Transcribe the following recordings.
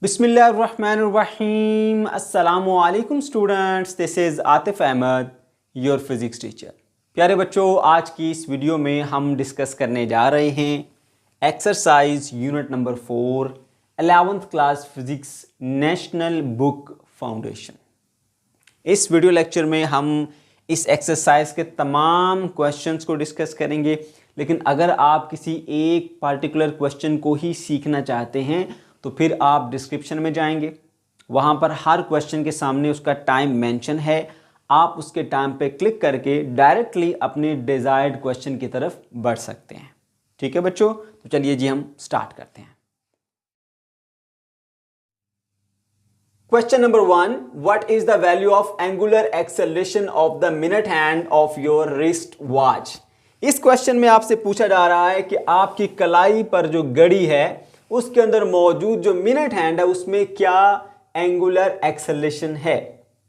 बिस्मिल्लाहिर्रहमानिर्रहीम। अस्सलामु अलैकुम students, this is Atif Ahmed, your physics teacher. प्यारे बच्चों, आज की इस वीडियो में हम डिस्कस करने जा रहे हैं exercise unit number 4 11th class physics national book foundation. इस वीडियो लेक्चर में हम इस एक्सरसाइज के तमाम क्वेश्चंस को डिस्कस करेंगे, लेकिन अगर आप किसी एक पार्टिकुलर क्वेश्चन को ही सीखना चाहते हैं तो फिर आप डिस्क्रिप्शन में जाएंगे, वहाँ पर हर क्वेश्चन के सामने उसका टाइम मेंशन है। आप उसके टाइम पे क्लिक करके डायरेक्टली अपने डिज़ायर्ड क्वेश्चन की तरफ बढ़ सकते हैं। ठीक है बच्चों, तो चलिए जी हम स्टार्ट करते हैं। Question number 1, what is the value of angular acceleration of the minute hand of your wrist watch. इस क्वेश्चन में आपसे पूछा जा रहा है कि आपकी कलाई पर जो घड़ी है उसके अंदर मौजूद जो मिनट हैंड है उसमें क्या एंगुलर एक्सेलरेशन है।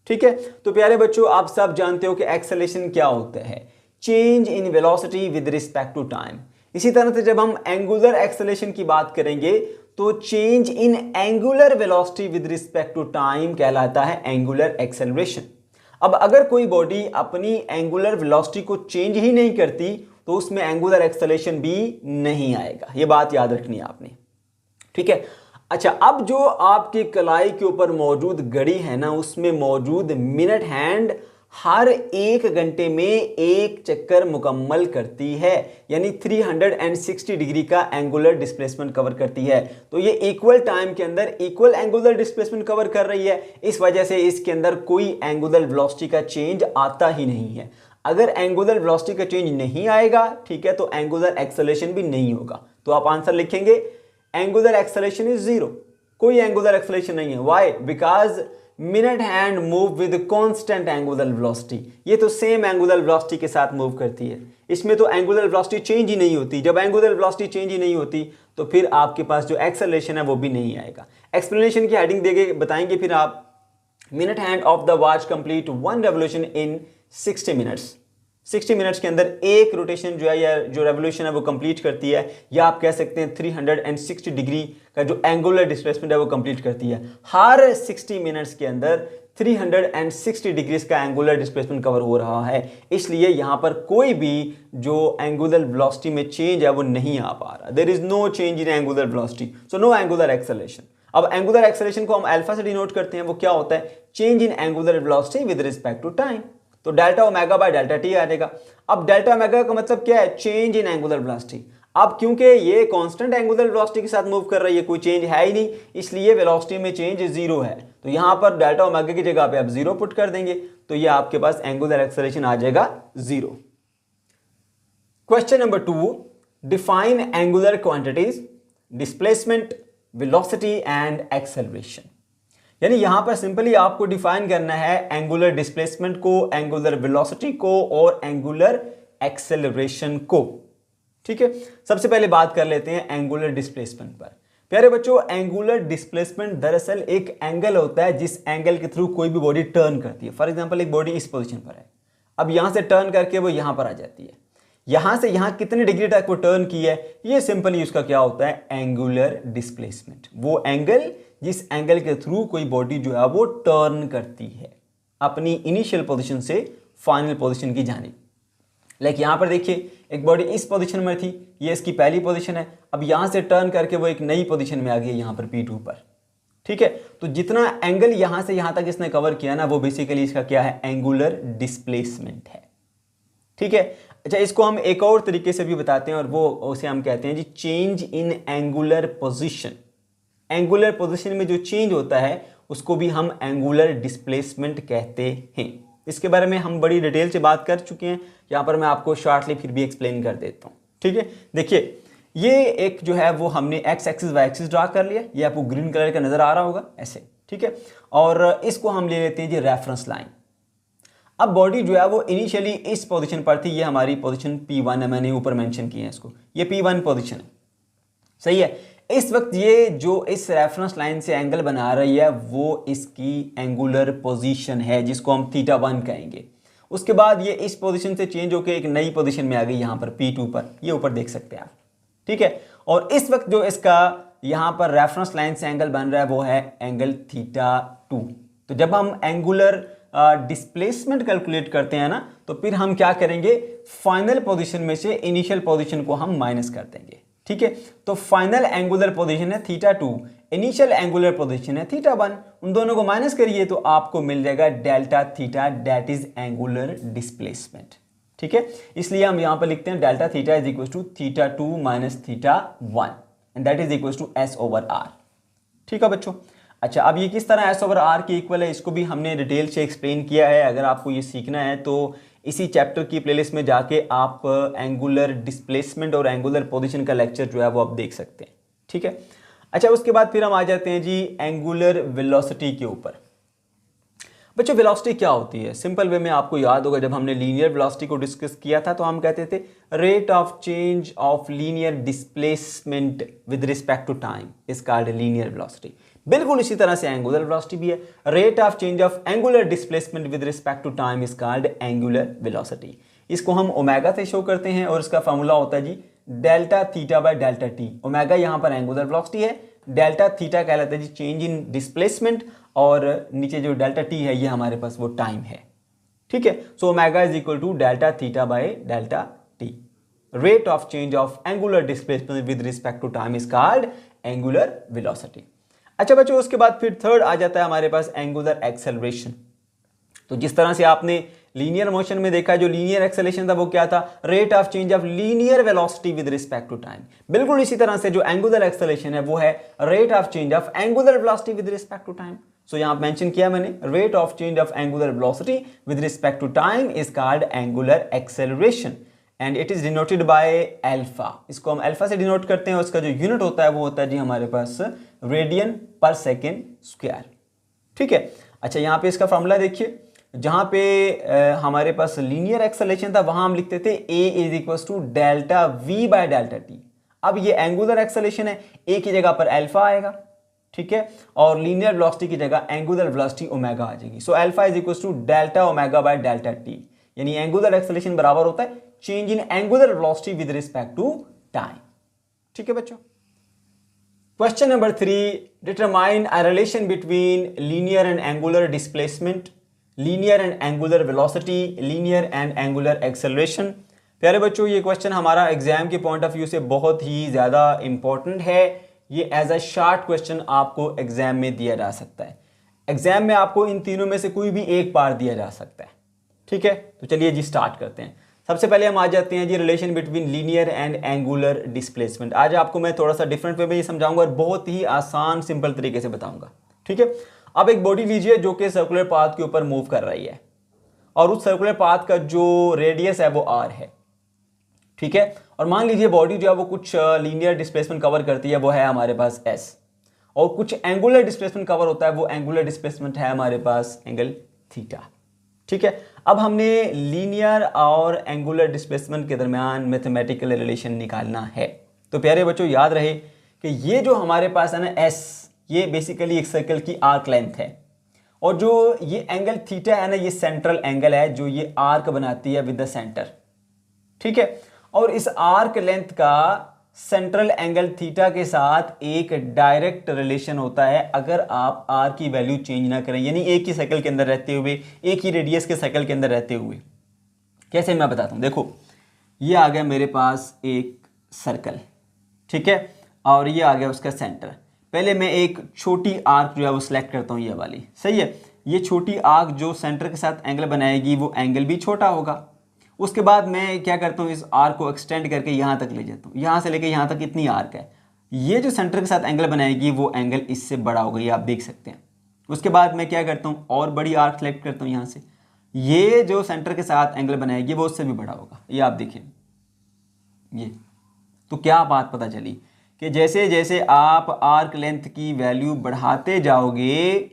ठीक है, तो प्यारे बच्चों, आप सब जानते हो कि एक्सेलरेशन क्या होता है, change in velocity with respect to time. इसी तरह से जब हम एंगुलर एक्सेलरेशन की बात करेंगे तो change in angular velocity with respect to time कहलाता है एंगुलर एक्सेलरेशन। अब अगर कोई बॉडी अपनी एंगुलर वेलोसिटी को चेंज ही नहीं करती तो उसमें एंगुलर एक्सेलरेशन भी नहीं आएगा। ये बात याद रखनी है आपने। ठीक है, अच्छा, अब जो आपकी कलाई के ऊपर मौजूद घड़ी है ना, उसमें मौजूद मिनट हैंड हर 1 घंटे में एक चक्कर मुकम्मल करती है, यानी 360 डिग्री का एंगुलर डिस्प्लेसमेंट कवर करती है। तो ये इक्वल टाइम के अंदर इक्वल एंगुलर डिस्प्लेसमेंट कवर कर रही है। इस वजह से इसके अंदर कोई एंगुलर वेलोसिटी का चेंज आता ही नहीं है। अगर एंगुलर वेलोसिटी का चेंज नहीं आएगा, ठीक है, तो एंगुलर एक्सेलरेशन भी नहीं होगा। तो आप आंसर लिखेंगे एंगुलर एक्सेलरेशन इज 0। कोई एंगुलर एक्सेलरेशन नहीं है। Why? Because minute hand move with constant angular velocity. ये तो सेम एंगुलर वेलोसिटी के साथ मूव करती है, इसमें तो एंगुलर वेलोसिटी चेंज ही नहीं होती। जब एंगुलर वेलोसिटी चेंज ही नहीं होती तो फिर आपके पास जो एक्सेलरेशन है वो भी नहीं आएगा। एक्सप्लेनेशन की हेडिंग देके बताएंगे फिर आप। Minute hand of the watch complete 1 revolution in 60 minutes. 60 minutes के अंदर एक रोटेशन जो है या जो रेवोल्यूशन है वो कंप्लीट करती है, या आप कह सकते हैं 360 डिग्री का जो एंगुलर डिस्प्लेसमेंट है वो कंप्लीट करती है। हर 60 मिनट्स के अंदर 360 डिग्रीज का एंगुलर डिस्प्लेसमेंट कवर हो रहा है, इसलिए यहाँ पर कोई भी जो एंगुलर वेलोसिटी में चेंज है वो नहीं आ पा रहा। There is no change in angular velocity, so no angular acceleration. अब एंगुलर एक्सेलरेशन को हम अल्फा से डिनोट करते हैं, वो क्या होता है, change in angular velocity with respect to time. तो delta omega by delta T आ जाएगा। अब डेल्टा ओमेगा का मतलब क्या है, चेंज इन एंगुलर वेलोसिटी। अब क्योंकि ये कांस्टेंट एंगुलर वेलोसिटी के साथ मूव कर रही है, कोई चेंज है ही नहीं, इसलिए वेलोसिटी में चेंज 0 है। तो यहां पर डेल्टा ओमेगा की जगह पे आप 0 पुट कर देंगे तो ये आपके पास एंगुलर एक्सेलरेशन आ जाएगा 0। Question number 2, define angular quantities displacement, velocity and acceleration. यानी यहां पर सिंपली आपको डिफाइन करना है एंगुलर डिस्प्लेसमेंट को, एंगुलर वेलोसिटी को और एंगुलर एक्सेलरेशन को। ठीक है, सबसे पहले बात कर लेते हैं एंगुलर डिस्प्लेसमेंट पर। प्यारे बच्चों, एंगुलर डिस्प्लेसमेंट दरअसल एक एंगल होता है जिस एंगल के थ्रू कोई भी बॉडी टर्न करती है। फॉर एग्जांपल, एक बॉडी इस पोजीशन पर है, अब यहां से टर्न करके वो यहां पर आ जाती है। यहां से यहां कितने डिग्री तक वो टर्न की है, ये सिंपली उसका क्या होता है, एंगुलर डिस्प्लेसमेंट। वो एंगल जिस एंगल के थ्रू कोई बॉडी जो है वो टर्न करती है अपनी इनिशियल पोजीशन से फाइनल पोजीशन की जानिब। लाइक यहां पर देखिए, एक बॉडी इस पोजीशन में थी, ये इसकी पहली पोजीशन है, अब यहां से टर्न करके वो एक नई पोजीशन में आ गई यहां पर P2 पर। ठीक है, तो जितना एंगल यहां से यहां तक इसने कवर किया ना, वो बेसिकली इसका क्या है, एंगुलर डिस्प्लेसमेंट है। ठीक है, अच्छा, इसको हम एक और तरीके से भी बताते हैं और वो उसे हम कहते हैं जी change in angular position. Angular position में जो चेंज होता है उसको भी हम एंगुलर डिस्प्लेसमेंट कहते हैं। इसके बारे में हम बड़ी डिटेल से बात कर चुके हैं, यहाँ पर मैं आपको शॉर्टली फिर भी एक्सप्लेन कर देता हूँ। ठीक है, देखिए, ये एक जो है वो हमने x axis y axis draw कर लिया, ये आपको ग्रीन कलर का नजर आ रहा होगा ऐसे। ठीक है, और इसको हम ले लेते हैं जी रेफरेंस लाइन। अब बॉडी जो है वो इनिशियली इस पोजीशन पर थी, ये हमारी पोजीशन P1 है, मैंने ऊपर मेंशन किया है इसको, ये P1 पोजीशन है, सही है। इस वक्त ये जो इस रेफरेंस लाइन से एंगल बना रही है वो इसकी एंगुलर पोजीशन है, जिसको हम θ1 कहेंगे। उसके बाद ये इस पोजीशन से चेंज होकर एक नई पोजीशन में आ गई यहाँ पर P2 पर, ये ऊपर देख सकते हैं आप। ठीक है, और इस वक्त जो इसका यहाँ पर रेफरेंस लाइन से एंगल बन रहा है वो है एंगल θ2। तो जब हम एंगुलर डिस्प्लेसमेंट कैलकुलेट करते हैं ना, तो फिर हम क्या करेंगे, फाइनल पोजीशन में से इनिशियल पोजीशन को हम माइनस कर देंगे। ठीक है, तो फाइनल एंगुलर पोजीशन है θ2, इनिशियल एंगुलर पोजीशन है θ1, उन दोनों को माइनस करिए तो आपको मिल जाएगा delta theta, that is angular displacement. ठीक है, इसलिए हम यहां पर लिखते हैं delta theta is equal to θ2 minus θ1 and that is equal to S/R। ठीक है बच्चों। अच्छा, अब ये किस तरह S/R के इक्वल है, इसको भी हमने डिटेल से एक्सप्लेन किया है। अगर आपको ये सीखना है तो इसी चैप्टर की प्लेलिस्ट में जाके आप एंगुलर डिस्प्लेसमेंट और एंगुलर पोजीशन का लेक्चर जो है वो आप देख सकते हैं। ठीक है, अच्छा उसके बाद फिर हम आ जाते हैं जी एंगुलर वेलोसिटी के ऊपर। बच्चों वेलोसिटी क्या होती है, सिंपल वे में आपको याद होगा जब हमने लीनियर वेलोसिटी को डिस्कस किया था तो हम कहते थे rate of change of linear displacement with respect to time is called linear velocity. बिल्कुल इसी तरह से एंगुलर वेलोसिटी भी है, rate of change of angular displacement with respect to time is called angular velocity. इसको हम ओमेगा से show करते हैं और इसका फॉर्मूला होता है जी delta theta by delta T. Omega यहाँ पर एंगुलर वेलोसिटी है, डेल्टा थीटा कहलाता है जी चेंज इन डिस्प्लेसमेंट, और नीचे जो डेल्टा टी है ये हमारे पास वो टाइम है। ठीक है, so omega is equal to delta theta by delta t. Rate of change of angular displacement with respect to time is called angular velocity. अच्छा बच्चों, उसके बाद फिर थर्ड आ जाता है हमारे पास एंगुलर एक्सेलरेशन। तो जिस तरह से आपने लीनियर मोशन में देखा, जो लीनियर एक्सेलरेशन था वो क्या था, rate of change of linear velocity with respect to time. बिल्कुल इसी तरह से जो एंगुलर एक्सेलरेशन है वो है rate of change of angular velocity with respect to time. So यहां मेंशन किया मैंने, rate of change of angular velocity with respect to time is called angular acceleration and it is denoted by alpha. इसको हम alpha से denote करते हैं, उसका जो यूनिट होता है वो होता है जी हमारे पास रेडियन पर सेकेंड स्क्वायर। ठीक है, अच्छा यहाँ पे इसका फॉर्मूला देखिए, जहां पे हमारे पास लीनियर एक्सेलरेशन था वहां हम लिखते थे A is equal to delta V by delta T. अब ये एंगुलर एक्सेलरेशन है, ए की जगह पर अल्फा आएगा। ठीक है, और लीनियर वेलोसिटी की जगह एंगुलर वेलोसिटी ओमेगा आ जाएगी। So alpha is equal to delta omega by delta T, यानी एंगुलर एक्सेलरेशन बराबर होता है change in angular velocity with respect to time. ठीक है बच्चों। Question number 3, determine a relation between linear and angular displacement, linear and angular velocity, linear and angular acceleration. प्यारे बच्चों, ये क्वेश्चन हमारा एग्जाम के पॉइंट ऑफ व्यू से बहुत ही ज़्यादा इंपॉर्टेंट है। ये एज अ शॉर्ट क्वेश्चन आपको एग्जाम में दिया जा सकता है। एग्जाम में आपको इन तीनों में से कोई भी एक पार्ट दिया जा सकता है। ठीक है, तो चलिए जी स्टार्ट करते हैं। सबसे पहले हम आ जाते हैं जी relation between linear and angular displacement. आज आपको मैं थोड़ा सा डिफरेंट वे में ये समझाऊंगा और बहुत ही आसान सिंपल तरीके से बताऊंगा। ठीक है, अब एक बॉडी लीजिए जो कि सर्कुलर पाथ के ऊपर मूव कर रही है और उस सर्कुलर पाथ का जो रेडियस है वो आर है। ठीक है, और मान लीजिए बॉडी जो है वो कुछ लीनियर डिस्प्लेसमेंट कवर करती है, वो है हमारे पास एस, और कुछ एंगुलर डिस्प्लेसमेंट कवर होता है, वो एंगुलर डिस्प्लेसमेंट है हमारे पास एंगल थीटा। ठीक है, अब हमने लीनियर और एंगुलर डिस्प्लेसमेंट के दरमियान मैथमेटिकल रिलेशन निकालना है। तो प्यारे बच्चों याद रहे कि ये जो हमारे पास है ना एस, ये बेसिकली एक सर्कल की आर्क लेंथ है, और जो ये एंगल थीटा है ना ये सेंट्रल एंगल है जो ये आर्क बनाती है विद द सेंटर। ठीक है, और इस आर्क लेंथ का सेंट्रल एंगल थीटा के साथ एक डायरेक्ट रिलेशन होता है अगर आप आर की वैल्यू चेंज ना करें, यानी एक ही सर्कल के अंदर रहते हुए, एक ही रेडियस के सर्कल के अंदर रहते हुए। कैसे मैं बताता हूं, देखो ये आ गया मेरे पास एक सर्कल, ठीक है, और ये आ गया उसका सेंटर। पहले मैं एक छोटी आर्क जो है वो सिलेक्ट करता हूँ, ये वाली, सही है। ये छोटी आर्क जो सेंटर के साथ एंगल बनाएगी वो एंगल भी छोटा होगा। उसके बाद मैं क्या करता हूँ, इस आर्क को एक्सटेंड करके यहाँ तक ले जाता हूँ, यहाँ से लेके यहाँ तक इतनी आर्क है। ये जो सेंटर के साथ एंगल बनाएगी वो एंगल इससे बड़ा होगा, ये आप देख सकते हैं। उसके बाद मैं क्या करता हूँ, और बड़ी आर्क सेलेक्ट करता हूँ यहाँ से, ये जो सेंटर के साथ एंगल बनाएगी वो उससे भी बड़ा होगा, ये आप देखिए ये। तो क्या बात पता चली कि जैसे जैसे आप आर्क लेंथ की वैल्यू बढ़ाते जाओगे,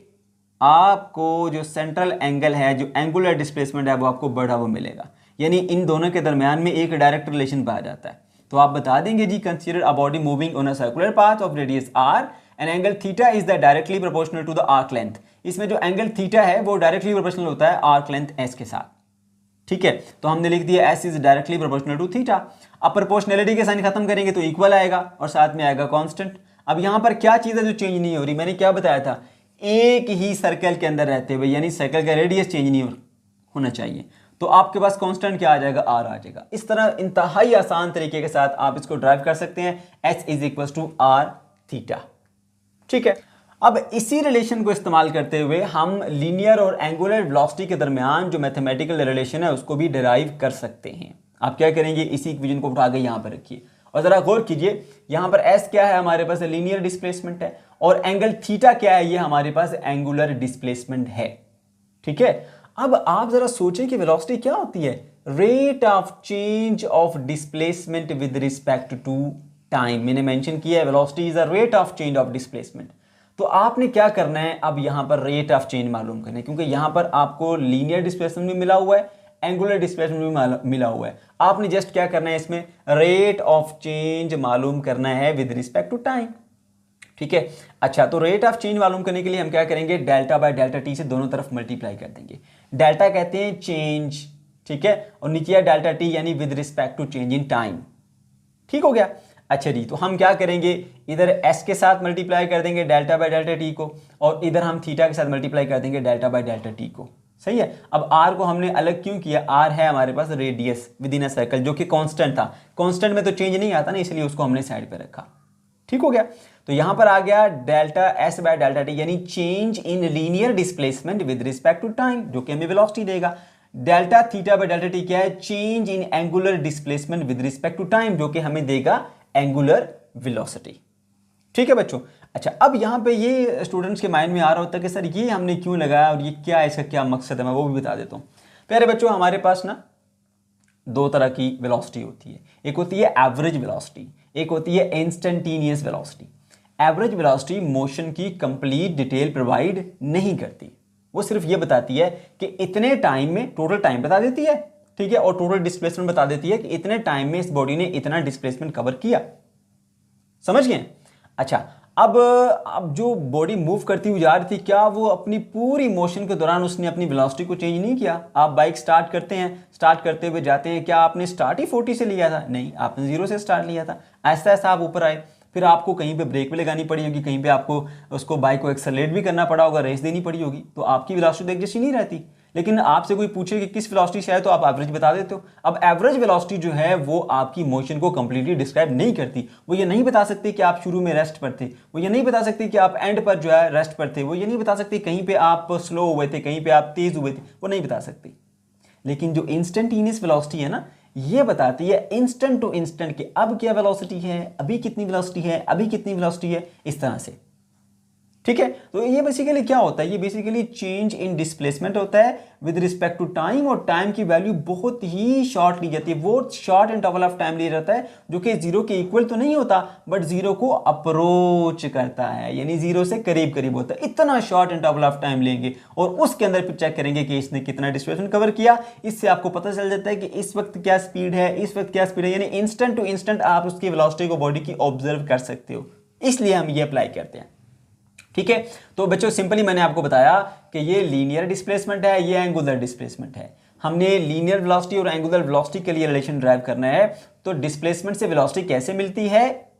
आपको जो सेंट्रल एंगल है, जो एंगुलर डिस्प्लेसमेंट है, वो आपको बढ़ा हुआ मिलेगा। यानी इन दोनों के दरमियान में एक डायरेक्ट रिलेशन पाया जाता है। तो आप बता देंगे जी, consider a body moving on a circular path of radius R and angle theta is the directly proportional to the arc length. इसमें जो एंगल थीटा है वो डायरेक्टली प्रोपोर्शनल होता है आर्क लेंथ एस के साथ। ठीक है, तो हमने लिख दिया s is directly proportional to theta. अब प्रोपोर्शनलिटी के साइन खत्म करेंगे तो इक्वल आएगा और साथ में आएगा कांस्टेंट। अब यहां पर क्या चीज है जो चेंज नहीं हो रही, मैंने क्या बताया था, एक ही सर्कल के अंदर रहते हुए, यानी सर्कल का रेडियस चेंज नहीं होना चाहिए, तो आपके पास कांस्टेंट क्या आ जाएगा, आर आ जाएगा। इस तरह इंतहाई आसान तरीके के साथ आप इसको ड्राइव कर सकते हैं, h is equal to r theta. ठीक है, अब इसी रिलेशन को इस्तेमाल करते हुए हम लीनियर और एंगुलर वेलोसिटी के दरमियान जो मैथमेटिकल रिलेशन है उसको भी डिराइव कर सकते हैं। आप क्या करेंगे, इसी इक्वेशन को उठा के यहां पर रखिए और जरा गौर कीजिए, यहां पर एस क्या है, हमारे पास लीनियर डिस्प्लेसमेंट है, और एंगल थीटा क्या है, ये हमारे पास एंगुलर डिस्प्लेसमेंट है। ठीक है, अब आप जरा सोचें कि वेलोसिटी क्या होती है, rate of change of displacement with respect to time. मैंने मेंशन किया है velocity is a rate of change of displacement. तो आपने क्या करना है, अब यहां पर रेट ऑफ चेंज मालूम करना है, क्योंकि यहां पर आपको लीनियर डिस्प्लेसमेंट भी मिला हुआ है, एंगुलर डिस्प्लेसमेंट भी मिला हुआ है। आपने जस्ट क्या करना है, इसमें रेट ऑफ चेंज मालूम करना है विद रिस्पेक्ट टू टाइम। ठीक है, अच्छा, तो रेट ऑफ चेंज मालूम करने के लिए हम क्या करेंगे, डेल्टा बाय डेल्टा टी से दोनों तरफ मल्टीप्लाई कर देंगे। डेल्टा कहते हैं चेंज, ठीक है, और नीचे है डेल्टा टी यानी with respect to change in time. ठीक हो गया। अच्छा जी, तो हम क्या करेंगे, इधर एस के साथ मल्टीप्लाई कर देंगे डेल्टा बाय डेल्टा टी को, और इधर हम थीटा के साथ मल्टीप्लाई कर देंगे डेल्टा बाय डेल्टा टी को। सही है। अब आर को हमने अलग क्यों किया, आर है हमारे पास radius within a circle, जो कि कांस्टेंट था, कांस्टेंट में तो चेंज नहीं आता ना, इसलिए उसको हमने साइड पे रखा। ठीक हो गया। तो यहां पर आ गया delta S by delta T, यानी change in linear displacement with respect to time, जो कि हमें वेलोसिटी देगा। Delta theta by delta T क्या है, change in angular displacement with respect to time, जो कि हमें देगा एंगुलर वेलोसिटी। ठीक है बच्चों। अच्छा, अब यहां पे ये स्टूडेंट्स के माइंड में आ रहा होता है कि सर ये हमने क्यों लगाया और ये क्या है, इसका क्या मकसद है, मैं वो भी बता देता हूं। प्यारे बच्चों, हमारे पास ना दो तरह की वेलोसिटी होती है, एक होती है एवरेज वेलोसिटी, एक होती है instantaneous velocity. Average velocity motion की कंप्लीट डिटेल प्रोवाइड नहीं करती, वो सिर्फ ये बताती है कि इतने टाइम में, टोटल टाइम बता देती है, ठीक है, और टोटल डिस्प्लेसमेंट बता देती है कि इतने टाइम में इस बॉडी ने इतना डिस्प्लेसमेंट कवर किया। समझ गए। अच्छा, अब जो बॉडी मूव करती हुई जा रही थी, क्या वो अपनी पूरी मोशन के दौरान उसने अपनी वेलोसिटी को चेंज नहीं किया। आप बाइक स्टार्ट करते हैं, स्टार्ट करते हुए जाते हैं, क्या आपने स्टार्ट ही 40 से लिया था, नहीं, आपने 0 से स्टार्ट लिया था। ऐसा ऐसा आप ऊपर आए, फिर आपको कहीं पे ब्रेक भी लगानी पड़ी होगी, कहीं पे आपको उसको बाइक को एक्सेलरेट भी करना पड़ा होगा, रेस देनी पड़ी होगी, तो आपकी वेलोसिटी एक जैसी नहीं रहती। लेकिन आपसे कोई पूछे कि किस वेलोसिटी से है, तो आप एवरेज बता देते हो। अब एवरेज वेलोसिटी जो है वो आपकी मोशन को कंप्लीटली डिस्क्राइब नहीं करती। वो ये नहीं बता सकती कि आप शुरू में रेस्ट पर थे, वो ये नहीं बता सकती कि आप एंड पर जो है रेस्ट पर थे, वो ये नहीं बता सकती कहीं पे आप स्लो हुए थे, कहीं पे आप तेज हुए थे, वो नहीं बता सकती। लेकिन जो इंस्टेंटेनियस वेलोसिटी है ना, ये बताती है इंस्टेंट टू इंस्टेंट कि अब क्या वेलोसिटी है, अभी कितनी वेलोसिटी है, अभी कितनी वेलोसिटी है, इस तरह से। ठीक है, तो ये बेसिकली क्या होता है, ये बेसिकली चेंज इन डिस्प्लेसमेंट होता है विद रिस्पेक्ट टू टाइम, और टाइम की वैल्यू बहुत ही शॉर्ट ली जाती है, वो शॉर्ट इंटरवल ऑफ टाइम लिया जाता है, जो कि 0 के इक्वल तो नहीं होता, बट 0 को अप्रोच करता है, यानी 0 से करीब करीब होता है। इतना शॉर्ट इंटरवल ऑफ टाइम लेंगे और उसके अंदर फिर चेक करेंगे कि इसने कितना डिस्प्लेसमेंट कवर किया। इससे आपको पता चल जाता है कि इस वक्त क्या स्पीड है, इस वक्त क्या स्पीड है, यानी इंस्टेंट टू इंस्टेंट आप उसकी वेलोसिटी को बॉडी की ऑब्जर्व कर सकते हो, इसलिए हम ये अप्लाई करते हैं। ठीक है, तो बच्चों सिंपली मैंने आपको बताया कि ये लीनियर डिस्प्लेसमेंट है, ये एंगुलर डिस्प्लेसमेंट है। हमने लीनियर वेलोसिटी और एंगुलर वेलोसिटी के लिए रिलेशन ड्राइव करना है, तो डिस्प्लेसमेंट से वेलोसिटी कैसे मिलती है,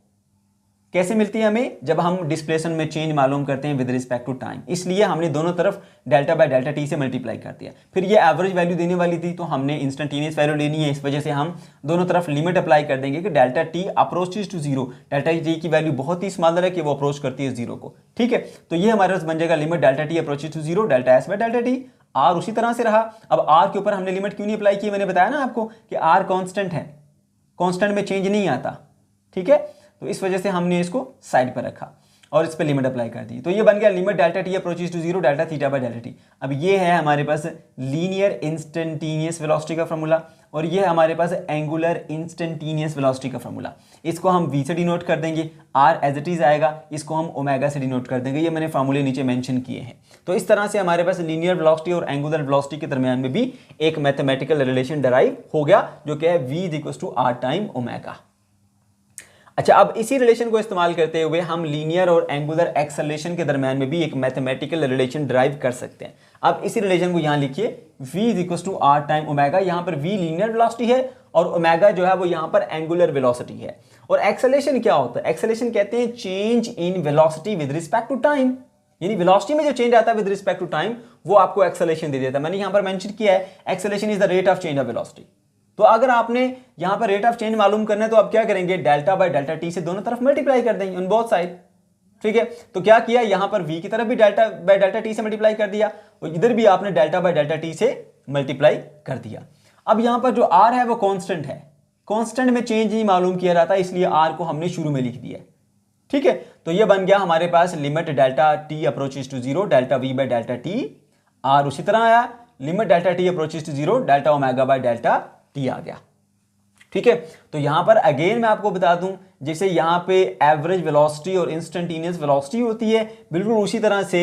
कैसे मिलती है हमें, जब हम डिस्प्लेसमेंट में चेंज मालूम करते हैं विद रिस्पेक्ट टू टाइम। इसलिए हमने दोनों तरफ डेल्टा बाय डेल्टा टी से मल्टीप्लाई कर दिया। फिर ये एवरेज वैल्यू देने वाली थी, तो हमने इंस्टेंटेनियस वैल्यू लेनी है, इस वजह से हम दोनों तरफ लिमिट अप्लाई कर देंगे कि delta T approaches to 0, delta t की वैल्यू बहुत ही स्मॉलर है कि वो अप्रोच करती है 0 को। ठीक है, तो ये हमारे पास बन जाएगा limit delta T approaches to 0, delta S by delta t. आर उसी तरह से रहा। अब आर के ऊपर हमने लिमिट क्यों नहीं अप्लाई की, मैंने बताया ना आपको कि आर कांस्टेंट है, कांस्टेंट में चेंज नहीं आता। ठीक है, तो इस वजह से हमने इसको साइड पर रखा और इस पर लिमिट अप्लाई कर दी, तो ये बन गया limit delta T approaches to 0, delta theta by delta T. अब ये है हमारे पास लीनियर इंस्टेंटेनियस वेलोसिटी का फॉर्मूला, और ये हमारे पास एंगुलर इंस्टेंटेनियस वेलोसिटी का फॉर्मूला। इसको हम v से डिनोट कर देंगे, r एज इट इज आएगा, इसको हम ओमेगा से डिनोट कर देंगे, ये मैंने फार्मूले नीचे मेंशन किए हैं। तो इस तरह से हमारे पास लीनियर वेलोसिटी और एंगुलर वेलोसिटी के दरमियान में भी एक मैथमेटिकल रिलेशन डराइव हो गया, जो कि है v equals to r time omega. अच्छा, अब इसी रिलेशन को इस्तेमाल करते हुए हम लीनियर और एंगुलर एक्सेलरेशन के दरमियान में भी एक मैथमेटिकल रिलेशन ड्राइव कर सकते हैं। अब इसी रिलेशन को यहां लिखिए, v equals to r time omega. यहां पर v लीनियर वेलोसिटी है और ओमेगा जो है वो यहां पर एंगुलर वेलोसिटी है। और एक्सेलेरेशन क्या होता है? एक्सेलेरेशन कहते हैं change in velocity with respect to time, यानी वेलोसिटी में जो चेंज आता है विद रिस्पेक्ट टू टाइम वो आपको एक्सेलेरेशन दे देता है। मैंने यहां पर मेंशन किया है acceleration is the rate of change of velocity. तो अगर आपने यहां पर रेट ऑफ चेंज मालूम करना है तो आप क्या करेंगे, डेल्टा बाय डेल्टा टी से दोनों तरफ मल्टीप्लाई कर देंगे ऑन बोथ साइड, ठीक है। तो क्या किया, यहां पर v की तरफ भी डेल्टा बाय डेल्टा टी से मल्टीप्लाई कर दिया और इधर भी आपने डेल्टा बाय डेल्टा टी से मल्टीप्लाई कर दिया। अब यहां पर जो r है वो कांस्टेंट है, कांस्टेंट में चेंज नहीं मालूम किया जाता, इसलिए r को हमने शुरू में लिख दिया, ठीक है। तो ये बन गया हमारे पास limit delta T approaches to zero delta v by delta T, r उसी तरह आया, limit delta T approaches to zero delta omega by delta T आ गया, ठीक है। तो यहां पर अगेन मैं आपको बता दूं, जैसे यहां पे एवरेज वेलोसिटी और इंस्टेंटेनियस वेलोसिटी होती है, बिल्कुल उसी तरह से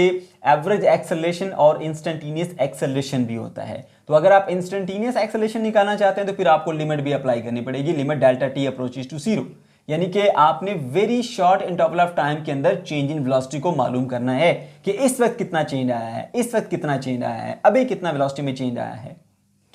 एवरेज एक्सेलरेशन और इंस्टेंटेनियस एक्सेलरेशन भी होता है। तो अगर आप इंस्टेंटेनियस एक्सेलरेशन निकालना चाहते हैं तो फिर आपको लिमिट भी अप्लाई करनी पड़ेगी, limit delta T approaches to zero, यानी कि आपने very short interval of time के अंदर चेंज इन वेलोसिटी को मालूम करना है कि इस वक्त कितना चेंज आया है, इस वक्त कितना चेंज आया है, अभी कितना वेलोसिटी में चेंज आया है,